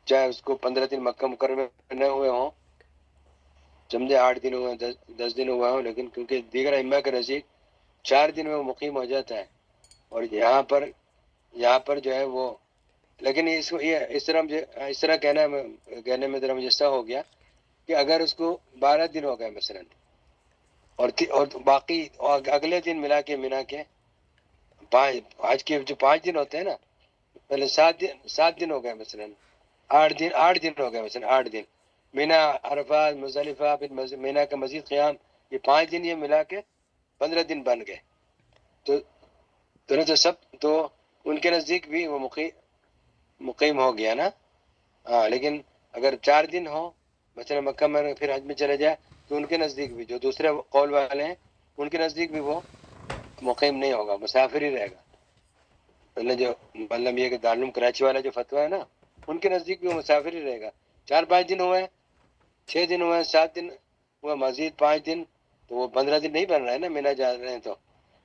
Speaker 1: چاہے اس کو 15 دن مکہ مکرمہ میں ہوئے ہوں، سمجھے 8 دن ہوئے 10 دن ہوئے ہوں، لیکن کیونکہ دیگر ائمہ کے نزدیک 4 دن میں وہ مقیم ہو جاتا ہے. اور یہاں پر جو ہے وہ، لیکن اس طرح کہنے میں ذرا مجھے ایسا ہو گیا کہ اگر اس کو 12 دن ہو گئے مثلا اور باقی اگلے دن ملا کے منا کے آج کے جو 5 دن ہوتے ہیں نا، پہلے 7 دن ہو گئے مثلا، 8 دن ہو گئے مثلا، 8 دن مینا عرفات مزدلفہ پھر مینا کا مزید قیام، یہ 5 دن یہ ملا کے 15 دن بن گئے. تو سب تو ان کے نزدیک بھی وہ مقیم ہو گیا نا. ہاں لیکن اگر 4 دن ہو مثلا مکہ میں پھر حج میں چلے جائے تو ان کے نزدیک بھی، جو دوسرے قول والے ہیں ان کے نزدیک بھی وہ مقیم نہیں ہوگا، مسافر ہی رہے گا. جو مطلب یہ کہ دارالعلوم کراچی والا جو فتویٰ ہے نا، ان کے نزدیک بھی وہ مسافر ہی رہے گا. 4-5 دن ہوئے، 6 دن ہوئے، 7 دن ہوئے، مزید 5 دن، تو وہ 15 دن نہیں بن رہا ہے نا مینا جا رہے ہیں تو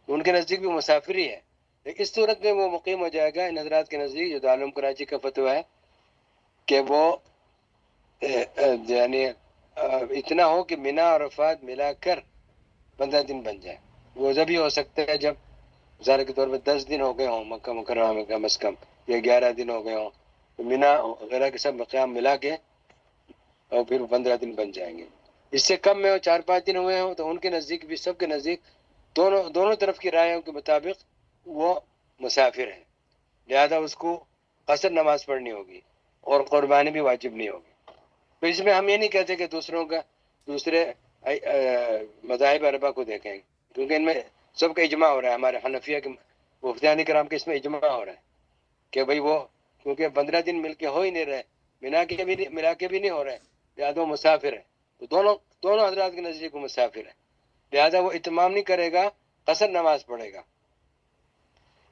Speaker 1: ان کے نزدیک بھی مسافر ہی ہے. اس صورت میں وہ مقیم ہو جائے گا ان حضرات کے نزدیک جو دارالعلوم کراچی کا فتویٰ ہے کہ وہ یعنی اتنا ہو کہ مینا اور عرفات ملا کر 15 دن بن جائے. وہ جب ہی ہو سکتا ہے جب مثال کے طور پہ 10 دن ہو گئے ہوں مکہ مکرمہ میں کم از کم، یا 11 دن ہو گئے ہوں، تو مینا وغیرہ کے سب مقام ملا کے اور پھر 15 دن بن جائیں گے. اس سے کم میں 4-5 دن ہوئے ہوں تو ان کے نزدیک بھی، سب کے نزدیک، دونوں طرف کی رائےوں کے مطابق وہ مسافر ہے، لہذا اس کو قصر نماز پڑھنی ہوگی اور قربانی بھی واجب نہیں ہوگی. تو اس میں ہم یہ نہیں کہتے کہ دوسرے مذاہب اربعہ کو دیکھیں، کیونکہ ان میں سب کا اجماع ہو رہا ہے. ہمارے حنفیہ کے مفتیان کرام کے اس میں اجماع ہو رہا ہے کہ بھئی وہ کیونکہ 15 دن مل کے ہو ہی نہیں رہے، ملا کے بھی نہیں ہو رہے، لہٰذا وہ مسافر ہے. تو دونوں حضرات کے نزدیک وہ مسافر ہے، لہذا وہ اتمام نہیں کرے گا، قصر نماز پڑھے گا،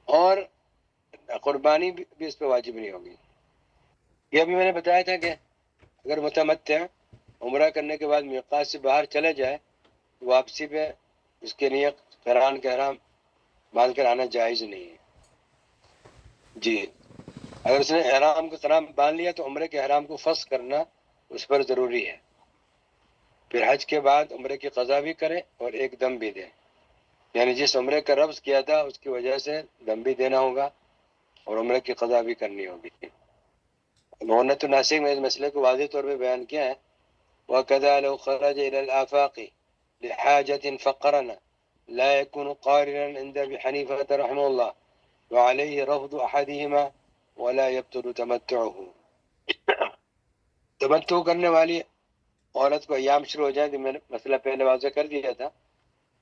Speaker 1: اور قربانی بھی اس پہ واجب نہیں ہوگی. یہ ابھی میں نے بتایا تھا کہ اگر متمتع عمرہ کرنے کے بعد میقات سے باہر چلے جائے، واپسی پہ اس کے لیے قران کا احرام باندھ کر آنا جائز نہیں ہے. جی اگر اس نے احرام کا قران باندھ لیا تو عمرے کے احرام کو فسخ کرنا اس پر ضروری ہے. پھر حج کے بعد عمرے کی قضا بھی کرے اور ایک دم بھی دے، یعنی جس عمرے کا رفض کیا تھا اس کی وجہ سے دم بھی دینا ہوگا اور عمرے کی قضا بھی کرنی ہوگی. مونت الناسک میں اس مسئلے کو واضح طور پہ بیان کیا ہے. وَكَذَا لَوْ خَرَجَ إِلَى الْآفَاقِ لِحَاجَةٍ فَقَرَنَ لَا يَكُونُ قَارِنًا عِنْدَ أبي حنيفة رحمه الله وعليه رفض أحدهما ولا يبطل تمتعه. تمتع کرنے والی عورت کو ایام شروع ہو جائیں، تو میں نے مسئلہ پہلے واضح کر دیا تھا،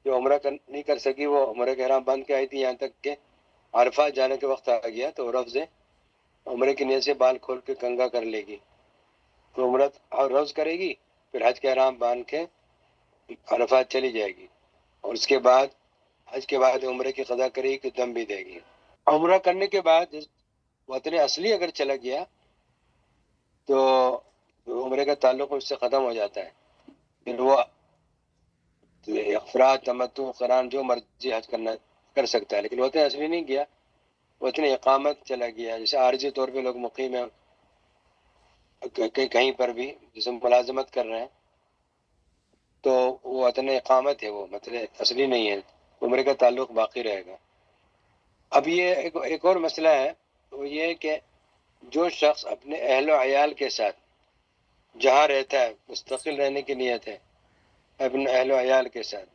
Speaker 1: جو عمرہ نہیں کر سکی وہ عمرے کا احرام بند کے آئی تھی یہاں تک کہ عرفات جانے کے وقت آ گیا تو رفض عمرے کی نیت سے بال کھول کے کنگا کر لے گی، تو عمرہ اور رفض کرے گی، پھر حج کے احرام باندھ کے عرفات چلی جائے گی، اور اس کے بعد حج کے بعد عمرے کی قضا کرے گی کہ دم بھی دے گی. عمرہ کرنے کے بعد وطن اصلی اگر چلا گیا تو عمرے کا تعلق اس سے ختم ہو جاتا ہے، پھر وہ افراد تمتع قران جو مرضی حج کر سکتا ہے. لیکن وطن اصلی نہیں گیا، وطن اقامت چلا گیا، جیسے عارضی طور پہ لوگ مقیم ہیں کہیں پر بھی جسے ملازمت کر رہے ہیں، تو وہ وطن اقامت ہے، وہ مطلب اصلی نہیں ہے، عمرے کا تعلق باقی رہے گا۔ اب یہ ایک اور مسئلہ ہے، وہ یہ ہے کہ جو شخص اپنے اہل و عیال کے ساتھ جہاں رہتا ہے، مستقل رہنے کی نیت ہے اپنے اہل و عیال کے ساتھ،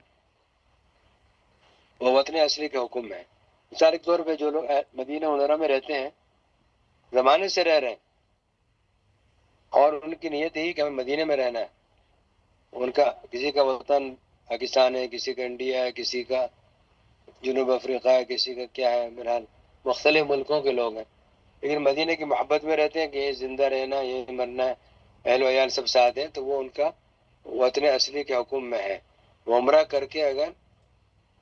Speaker 1: وہ وطن اصلی کے حکم میں ہے۔ مثال کے طور پہ جو لوگ مدینہ منورہ میں رہتے ہیں، زمانے سے رہ رہے ہیں، اور ان کی نیت یہی کہ ہمیں مدینہ میں رہنا ہے، ان کا کسی کا وطن پاکستان ہے، کسی کا انڈیا ہے، کسی کا جنوب افریقہ ہے، کسی کا کیا ہے، بہرحال مختلف ملکوں کے لوگ ہیں، لیکن مدینہ کی محبت میں رہتے ہیں کہ یہ زندہ رہنا، یہ مرنا ہے، اہل و عیال سب ساتھ ہیں، تو وہ ان کا وطن اصلی کے حکم میں ہے۔ وہ عمرہ کر کے اگر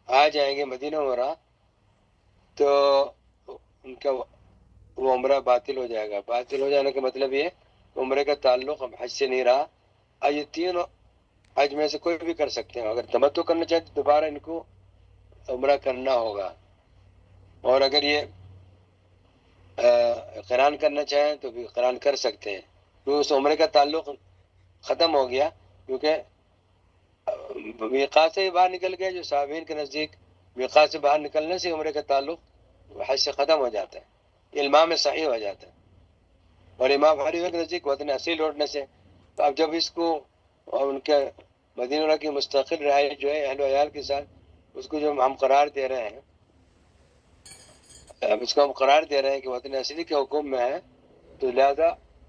Speaker 1: آ جائیں گے مدینہ منورہ تو ان کا وہ عمرہ باطل ہو جائے گا۔ باطل ہو جانے کا مطلب یہ عمرے کا تعلق اب حج سے نہیں رہا۔ اب یہ تین حج میں سے کوئی بھی کر سکتے ہیں، اگر تمتع کرنا چاہتے تو دوبارہ ان کو عمرہ کرنا ہوگا، اور اگر یہ قران کرنا چاہیں تو بھی قران کر سکتے ہیں، کیونکہ اس عمرے کا تعلق ختم ہو گیا، کیونکہ میقات سے باہر نکل گیا۔ جو صحابین کے نزدیک میقات سے باہر نکلنے سے عمرے کا تعلق حج سے ختم ہو جاتا ہے، علماء میں صحیح ہو جاتا ہے، اور امام حنیفہ کے نزدیک وطن اصلی لوٹنے سے۔ تو اب جب اس کو ان کے مدینہ کی مستقل رہائش جو ہے اہل و عیال کے ساتھ، اس کو جو ہم قرار دے رہے ہیں، اب اس کو ہم قرار دے رہے ہیں کہ وطن اصلی کے حکم میں ہے، تو لہذا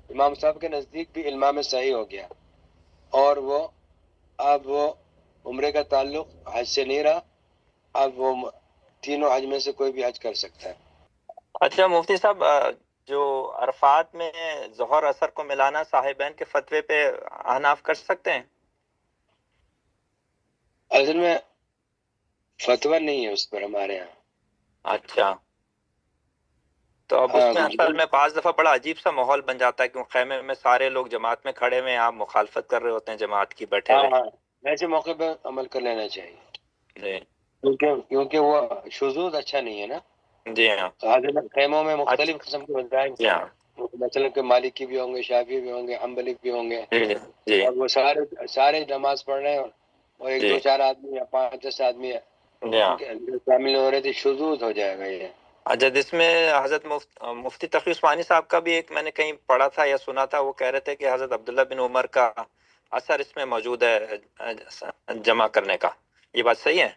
Speaker 1: امام صاحب کے نزدیک بھی علماء میں صحیح ہو گیا، اور وہ اب وہ عمرے کا تعلق حج سے نہیں رہا، اب وہ تینوں حج میں سے کوئی بھی حج کر سکتا ہے۔
Speaker 2: اچھا مفتی صاحب، جو عرفات میں ظہر اثر کو ملانا صاحبین کے فتوے پہ احناف کر سکتے ہیں؟
Speaker 1: اصل میں فتویٰ نہیں ہے اس پر ہمارے یہاں۔
Speaker 2: اچھا، تو اب اس میں اصل میں بعض دفعہ بڑا عجیب سا ماحول بن جاتا ہے، کیونکہ خیمے میں سارے لوگ جماعت میں کھڑے ہوئے ہیں، آپ مخالفت کر رہے ہوتے ہیں جماعت کی بیٹھے
Speaker 1: ہاں
Speaker 2: ہوئے۔
Speaker 1: ہاں، ایسے موقع پہ عمل کر لینا چاہیے،
Speaker 2: جی
Speaker 1: کیونکہ وہ شذوذ اچھا نہیں ہے نا۔
Speaker 2: جی ہاں،
Speaker 1: خیموں میں مختلف
Speaker 2: اچھا
Speaker 1: قسم کے مذاہب،
Speaker 2: جی ہاں
Speaker 1: مثلا کہ مالکی بھی ہوں گے، شافعی بھی ہوں گے، حنبلی بھی ہوں گے،
Speaker 2: جی جی
Speaker 1: اور وہ سارے نماز پڑھ رہے ہیں، اور ایک
Speaker 2: جی
Speaker 1: دو چار آدمی یا 5-10 آدمی
Speaker 2: جی ہاں۔
Speaker 1: شامل ہو رہے تھے، شذوذ ہو جائے گا یہ۔
Speaker 2: اچھا، جس میں حضرت مفتی تقی عثمانی صاحب کا بھی ایک میں نے کہیں پڑھا تھا یا سنا تھا، وہ کہہ رہے تھے کہ حضرت عبداللہ بن عمر کا اثر اس میں موجود ہے جمع کرنے کا، یہ بات صحیح ہے؟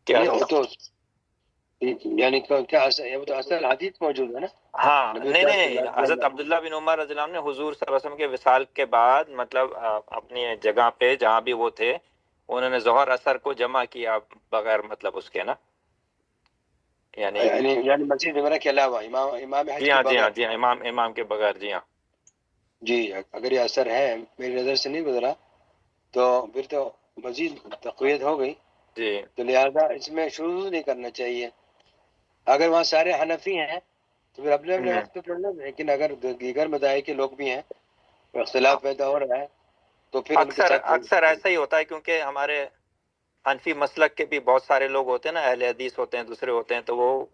Speaker 2: کیا؟
Speaker 1: نہیں، وہ تو یعنی کیا وہ تو اصل حدیث موجود ہے نا،
Speaker 2: ہاں،
Speaker 1: نبی
Speaker 2: نہیں
Speaker 1: پاک صلی
Speaker 2: نہیں،
Speaker 1: اللہ علیہ
Speaker 2: حضرت
Speaker 1: وسلم۔
Speaker 2: عبداللہ بن عمر رضی اللہ عنہ نے حضور صلی اللہ علیہ وسلم کے وصال کے بعد مطلب اپنی جگہ پہ جہاں بھی وہ تھے، انہوں نے ظہر اثر کو جمع کیا بغیر مطلب اس کے نا، یعنی
Speaker 1: یعنی مسجد عمرہ کے علاوہ، امام حج
Speaker 2: جی
Speaker 1: کے
Speaker 2: ہاں جی ہاں
Speaker 1: بغیر۔
Speaker 2: جی ہاں، امام کے بغیر، جی ہاں
Speaker 1: جی، اگر یہ اثر ہے، میری نظر سے نہیں گزرا، تو پھر تو مزید تقویت ہو گئی،
Speaker 2: جی
Speaker 1: تو لہذا اس میں شروع نہیں کرنا چاہیے۔ اگر وہاں سارے حنفی ہیں تو پھر اپنے اپنے وقت پہ پڑھنا، لیکن اگر دیگر مذاہب کے لوگ بھی ہیں، اختلاف پیدا ہو رہا ہے، تو پھر ان کے
Speaker 2: اکثر
Speaker 1: ساتھ
Speaker 2: اکثر ایسا ہی ہوتا ہے، کیونکہ ہمارے حنفی مسلک کے بھی بہت سارے لوگ ہوتے ہیں نا، اہل حدیث ہوتے ہیں، دوسرے ہوتے ہیں، تو وہ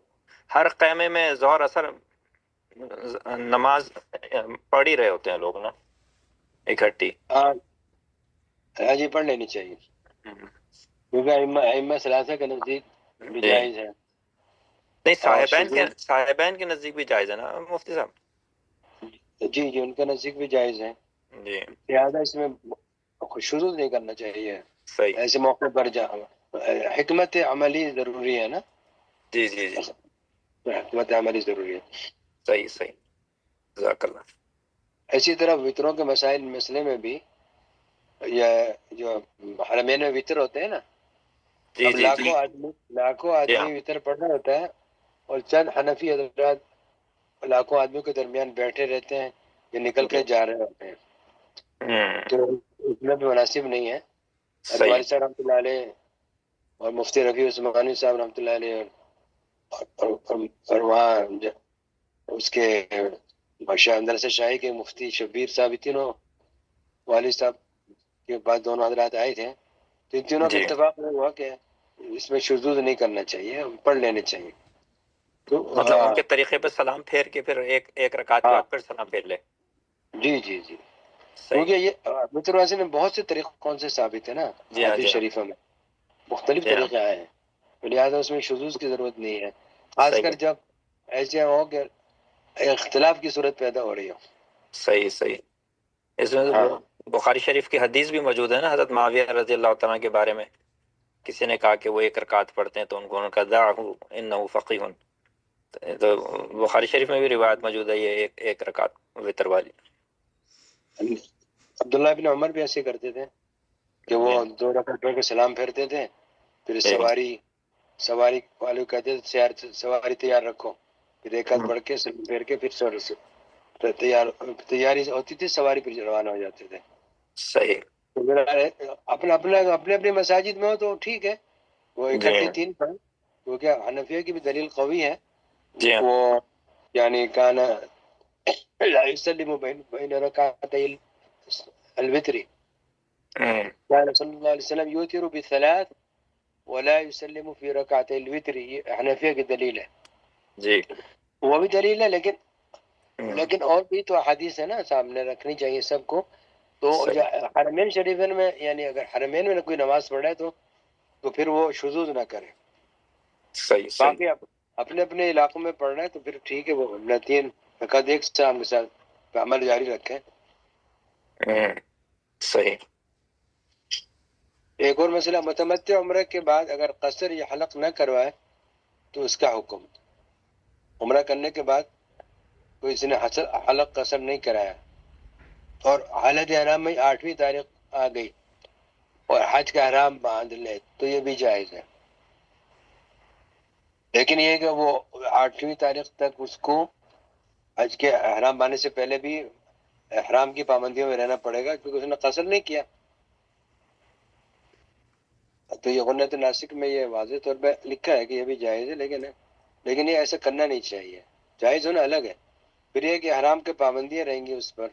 Speaker 2: ہر خیمے میں ظہر اثر نماز پڑھ ہی رہے ہوتے ہیں لوگ نا، اکٹھی۔
Speaker 1: ہاں جی، پڑھ لینی چاہیے، کیونکہ ائمہ ثلاثہ کے نزدیک بھی
Speaker 2: جی
Speaker 1: جائز ہے،
Speaker 2: نہیں،
Speaker 1: اور
Speaker 2: صاحبین کے نزدیک بھی جائز ہے نا مفتی صاحب؟
Speaker 1: جی ان کے نزدیک بھی جائز ہے،
Speaker 2: جی
Speaker 1: لہٰذا اس میں شروع نہیں کرنا چاہیے
Speaker 2: صحیح،
Speaker 1: ایسے موقع پر۔ حکمت عملی ضروری ہے نا،
Speaker 2: جی جی جی
Speaker 1: حکمت عملی ضروری ہے۔
Speaker 2: صحیح صحیح، جزاک اللہ۔
Speaker 1: اسی طرح وطروں کے مسئلے میں بھی، یہ جو حرمین میں وطر ہوتے ہیں نا،
Speaker 2: جی
Speaker 1: اب
Speaker 2: جی جی
Speaker 1: لاکھوں
Speaker 2: جی ہاں
Speaker 1: آدمی وطر پڑھنا ہوتا ہے، اور چند حنفی حضرات لاکھوں آدمیوں کے درمیان بیٹھے رہتے ہیں، یہ نکل
Speaker 2: جی
Speaker 1: کے جا رہے ہوتے ہیں، تو اس میں بھی مناسب نہیں ہے۔
Speaker 2: صحیح،
Speaker 1: ادواری صاحب رحمۃ اللہ علیہ اور مفتی رفیع عثمانی صاحب رحمۃ اللہ علیہ، اور وہاں اس کے مدرسہ شاہی کے مفتی شبیر صاحب، تینوں والد صاحب کے بعد دونوں حضرات آئے تھے، تو ان تینوں کا
Speaker 2: جی
Speaker 1: اتفاق یہ ہوا کہ اس میں شذوذ نہیں کرنا چاہیے، پڑھ لینے چاہیے۔ تو
Speaker 2: مطلب ان کے طریقے پہ سلام پھیر کے پھر ایک رکعت کے
Speaker 1: ہاں،
Speaker 2: بعد پھر سلام پھیر لے۔
Speaker 1: جی جی جی، کیونکہ یہ متروازی میں بہت سے طریقوں سے ثابت ہے نا،
Speaker 2: جی ہاں،
Speaker 1: حدیث
Speaker 2: جی ہاں،
Speaker 1: شریفوں میں مختلف
Speaker 2: جی ہاں،
Speaker 1: طریقے آئے ہیں، لہٰذا اس میں شذوذ کی ضرورت نہیں ہے، خاص کر
Speaker 2: صحیح
Speaker 1: جب ایسے ہو کہ اختلاف کی صورت پیدا ہو رہی ہو۔
Speaker 2: صحیح صحیح. اس میں
Speaker 1: ہاں
Speaker 2: بخاری شریف کی حدیث بھی موجود ہے نا، حضرت معاویہ رضی اللہ تعالیٰ کے بارے میں کسی نے کہا کہ وہ ایک رکعت پڑھتے ہیں تو انہوں نے کہا دعہ انہ فقیہ. تو بخاری شریف میں بھی روایت موجود ہے یہ ایک رکعت وطر والی.
Speaker 1: عبداللہ بن عمر بھی ایسے کرتے تھے کہ وہ
Speaker 2: جی
Speaker 1: 2 رکعت پڑھ کے سلام پھیرتے تھے، پھر
Speaker 2: جی
Speaker 1: سواری والے کو کہتے تھے سواری تیار رکھو، پھر ایک ہاتھ پڑھ کے سلام پھیر کے پھر تیاری ہوتی تھی، سواری پھر روانہ ہو جاتے تھے.
Speaker 2: صحیح.
Speaker 1: اپنے مساجد میں ہو تو ٹھیک ہے، وہ
Speaker 2: جی
Speaker 1: اکٹھے 3 پڑھ، کیونکہ حنفیہ کی بھی دلیل قوی ہے.
Speaker 2: جی
Speaker 1: وہ یعنی کانا لا يسلم بين ركعتي الوتر، كان صلى الله عليه وسلم يوتر ب3 ولا يسلم في ركعتي الوتر. یہ حنفیہ کی دلیل ہے،
Speaker 2: جی
Speaker 1: وہ بھی دلیل ہے، لیکن اور بھی تو احادیث ہے نا، سامنے رکھنی چاہیے سب کو. تو
Speaker 2: صحیح
Speaker 1: حرمین شریفین میں یعنی اگر حرمین میں کوئی نماز پڑھے تو پھر وہ شذوذ نہ کرے.
Speaker 2: صحیح صحیح.
Speaker 1: باقی اپنے اپنے علاقوں میں پڑھ رہے ہیں تو پھر ٹھیک ہے، وہ 3 رکعت ایک شام کے ساتھ عمل جاری رکھیں.
Speaker 2: صحیح.
Speaker 1: ایک اور مسئلہ، متمتع عمرہ کے بعد اگر قصر یا حلق نہ کروائے تو اس کا حکم. عمرہ کرنے کے بعد کوئی اس نے حلق قصر نہیں کرایا اور حالت احرام میں 8ویں تاریخ آ گئی اور حج کا احرام باندھ لے تو یہ بھی جائز ہے، لیکن یہ کہ وہ 8ویں تاریخ تک اس کو حج کے احرام باندھنے سے پہلے بھی احرام کی پابندیوں میں رہنا پڑے گا، کیونکہ اس نے قصر نہیں کیا. تو یہ غنیۃ ناسک میں یہ واضح طور پہ لکھا ہے کہ یہ بھی جائز ہے، لیکن یہ ایسا کرنا نہیں چاہیے. جائز ہونا الگ ہے، پھر یہ کہ حرام کے پابندیاں رہیں گی اس پر.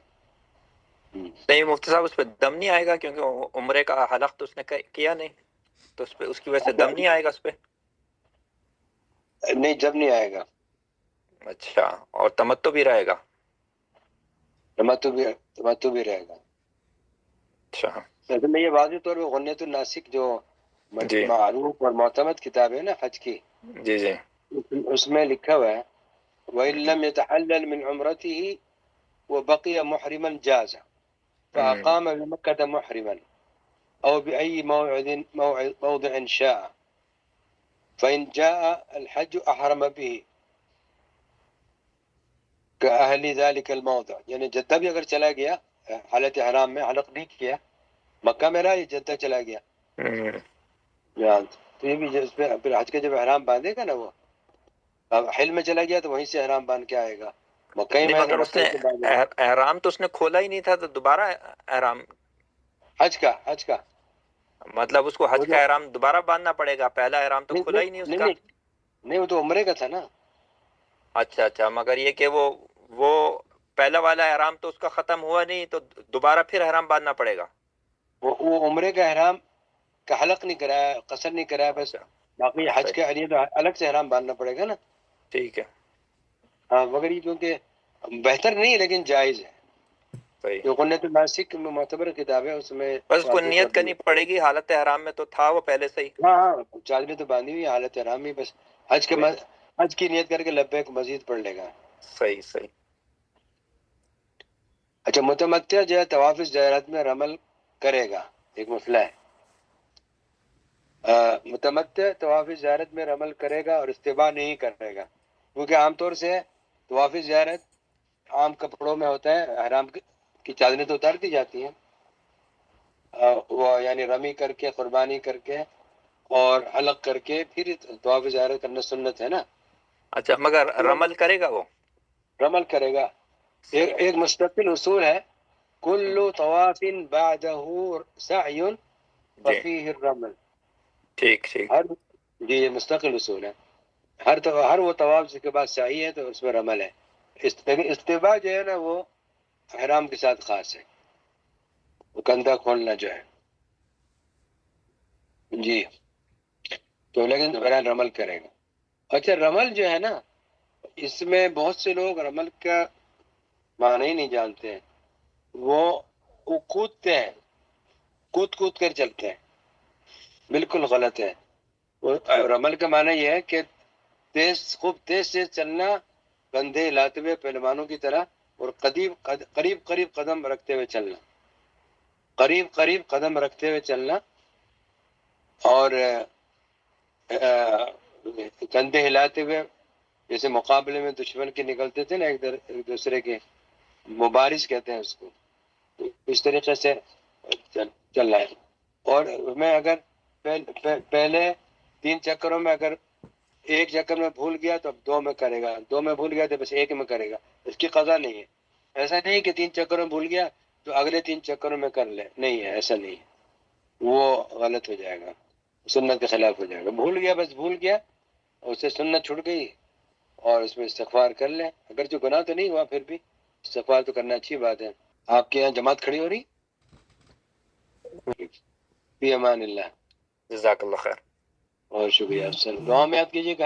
Speaker 2: نہیں مفتی صاحب، اس پہ دم نہیں آئے گا کیونکہ عمرے کا حلق تو اس نے کیا نہیں، تو اس کی وجہ سے دم نہیں آئے گا اس پہ؟
Speaker 1: نہیں، جب نہیں آئے گا.
Speaker 2: اچھا، اور تمتع بھی رہے گا؟
Speaker 1: تمتع بھی رہے گا.
Speaker 2: اچھا
Speaker 1: اصل میں یہ واضح طور پہ غنیۃ الناسک جو
Speaker 2: جی
Speaker 1: معروف اور معتمد کتاب ہے نا حج کی،
Speaker 2: جی جی
Speaker 1: اس میں لکھا ہوا ہے وَإِن لَمْ يَتَحَلَّلْ مِنْ عُمْرَتِهِ وَبَقِيَ مُحْرِمًا جَازَ فَأَقَامَ بِمَكَّةَ مُحْرِمًا أو بأي موضع شاء فإن جاء الحج أحرم به كأهل ذلك الموضع. یعنی جدہ بھی اگر چلا گیا حالت حرام میں، حلق نہیں کیا، مکہ میں رہا، یہ جدہ چلا گیا تو یہ بھی اس پہ پھر حج کا جب احرام باندھے گا نا، وہ اب حل میں چلا گیا تو وہیں سے احرام باندھ کے آئے گا. مکہ ہی
Speaker 2: نہیں
Speaker 1: میں ہے تو
Speaker 2: مگر اس
Speaker 1: مکہ
Speaker 2: نے
Speaker 1: سے باندھے گا.
Speaker 2: احرام تو اس نے کھولا ہی نہیں تھا، تو دوبارہ احرام
Speaker 1: حج کا
Speaker 2: مطلب اس کو
Speaker 1: وہ
Speaker 2: حج کا
Speaker 1: تو
Speaker 2: احرام دوبارہ باندھنا پڑے گا؟ پہلا احرام تو کھلا ہی نہیں اس کا.
Speaker 1: نہیں، وہ تو عمرے کا تھا نا.
Speaker 2: اچھا اچھا، مگر یہ کہ وہ پہلا والا احرام تو اس کا ختم ہوا نہیں، تو دوبارہ پھر احرام باندھنا پڑے گا.
Speaker 1: وہ عمرے کا احرام کا حلق نہیں کرایا، قصر نہیں کرایا، بس
Speaker 2: اچھا
Speaker 1: باقی حج
Speaker 2: صحیح،
Speaker 1: کے لیے تو الگ سے احرام باندھنا پڑے گا نا.
Speaker 2: ٹھیک ہے،
Speaker 1: ہاں، مگر یہ کیونکہ بہتر نہیں ہے لیکن جائز ہے.
Speaker 2: صحیح.
Speaker 1: جو غنیۃ الناسک میں معتبر کتاب ہے اس میں
Speaker 2: بس اس کو
Speaker 1: واضح طور
Speaker 2: نیت
Speaker 1: پر
Speaker 2: کرنی پڑے گی، حالت احرام میں تو تھا وہ پہلے سے ہی.
Speaker 1: ہاں چادریں تو باندھی ہوئی حالت حرام میں، بس حج کی نیت کر کے لبیک مزید پڑھ لے گا.
Speaker 2: صحیح صحیح.
Speaker 1: اچھا، متمتع جو ہے طواف زیارت میں رمل کرے گا، ایک مسئلہ ہے. متمتع طواف زیارت میں رمل کرے گا اور استباح نہیں کرے گا، کیونکہ عام طور سے طواف زیارت عام کپڑوں میں ہوتا ہے، احرام کی چادریں تو اتار دی جاتی ہیں، وہ یعنی رمی کر کے، قربانی کر کے اور حلق کر کے پھر طواف زیارت کرنا سنت ہے نا.
Speaker 2: اچھا، مگر رمل کرے گا وہ؟
Speaker 1: رمل کرے گا.
Speaker 2: صحیح.
Speaker 1: ایک مستقل اصول ہے، کل طواف بعدہ سعی
Speaker 2: جی
Speaker 1: ففیہ الرمل.
Speaker 2: ٹھیک ٹھیک.
Speaker 1: جی، یہ مستقل اصول ہے. ہر وہ طواف کے بعد سعی ہے تو اس میں رمل ہے. لیکن استباح جو ہے نا وہ احرام کے ساتھ خاص ہے، وہ کندھا کھولنا جو ہے. جی، تو لیکن بہرحال رمل کرے گا. اچھا، رمل جو ہے نا، اس میں بہت سے لوگ رمل کا معنی ہی نہیں جانتے ہیں. وہ وہ کودتے ہیں، کود کر چلتے ہیں، بالکل غلط ہے. اور عمل کا معنی یہ ہے کہ خوب تیز سے چلنا، کندھے ہلاتے ہوئے پہلوانوں کی طرح، اور قریب قدم رکھتے ہوئے چلنا، قریب قدم رکھتے ہوئے چلنا، اور کندھے ہلاتے ہوئے، جیسے مقابلے میں دشمن کے نکلتے تھے نا ایک دوسرے کے، مبارز کہتے ہیں اس کو، اس طریقے سے چلنا ہے. اور میں اگر پہلے 3 چکروں میں اگر ایک چکر میں بھول گیا تو اب 2 میں کرے گا، 2 میں بھول گیا تو بس 1 میں کرے گا، اس کی قضا نہیں ہے. ایسا نہیں کہ 3 چکروں میں بھول گیا تو اگلے 3 چکروں میں کر لے، نہیں ہے، ایسا نہیں ہے، وہ غلط ہو جائے گا، سنت کے خلاف ہو جائے گا. بھول گیا، بس بھول گیا، اس سے سنت چھوٹ گئی، اور اس میں استغفار کر لیں، اگر جو گناہ تو نہیں ہوا پھر بھی استغفار تو کرنا اچھی بات ہے. آپ کے یہاں جماعت کھڑی ہو رہی؟ فی امان اللہ.
Speaker 2: جزاک اللہ خیر.
Speaker 1: اور شکریہ. دعا میں یاد کیجیے کہ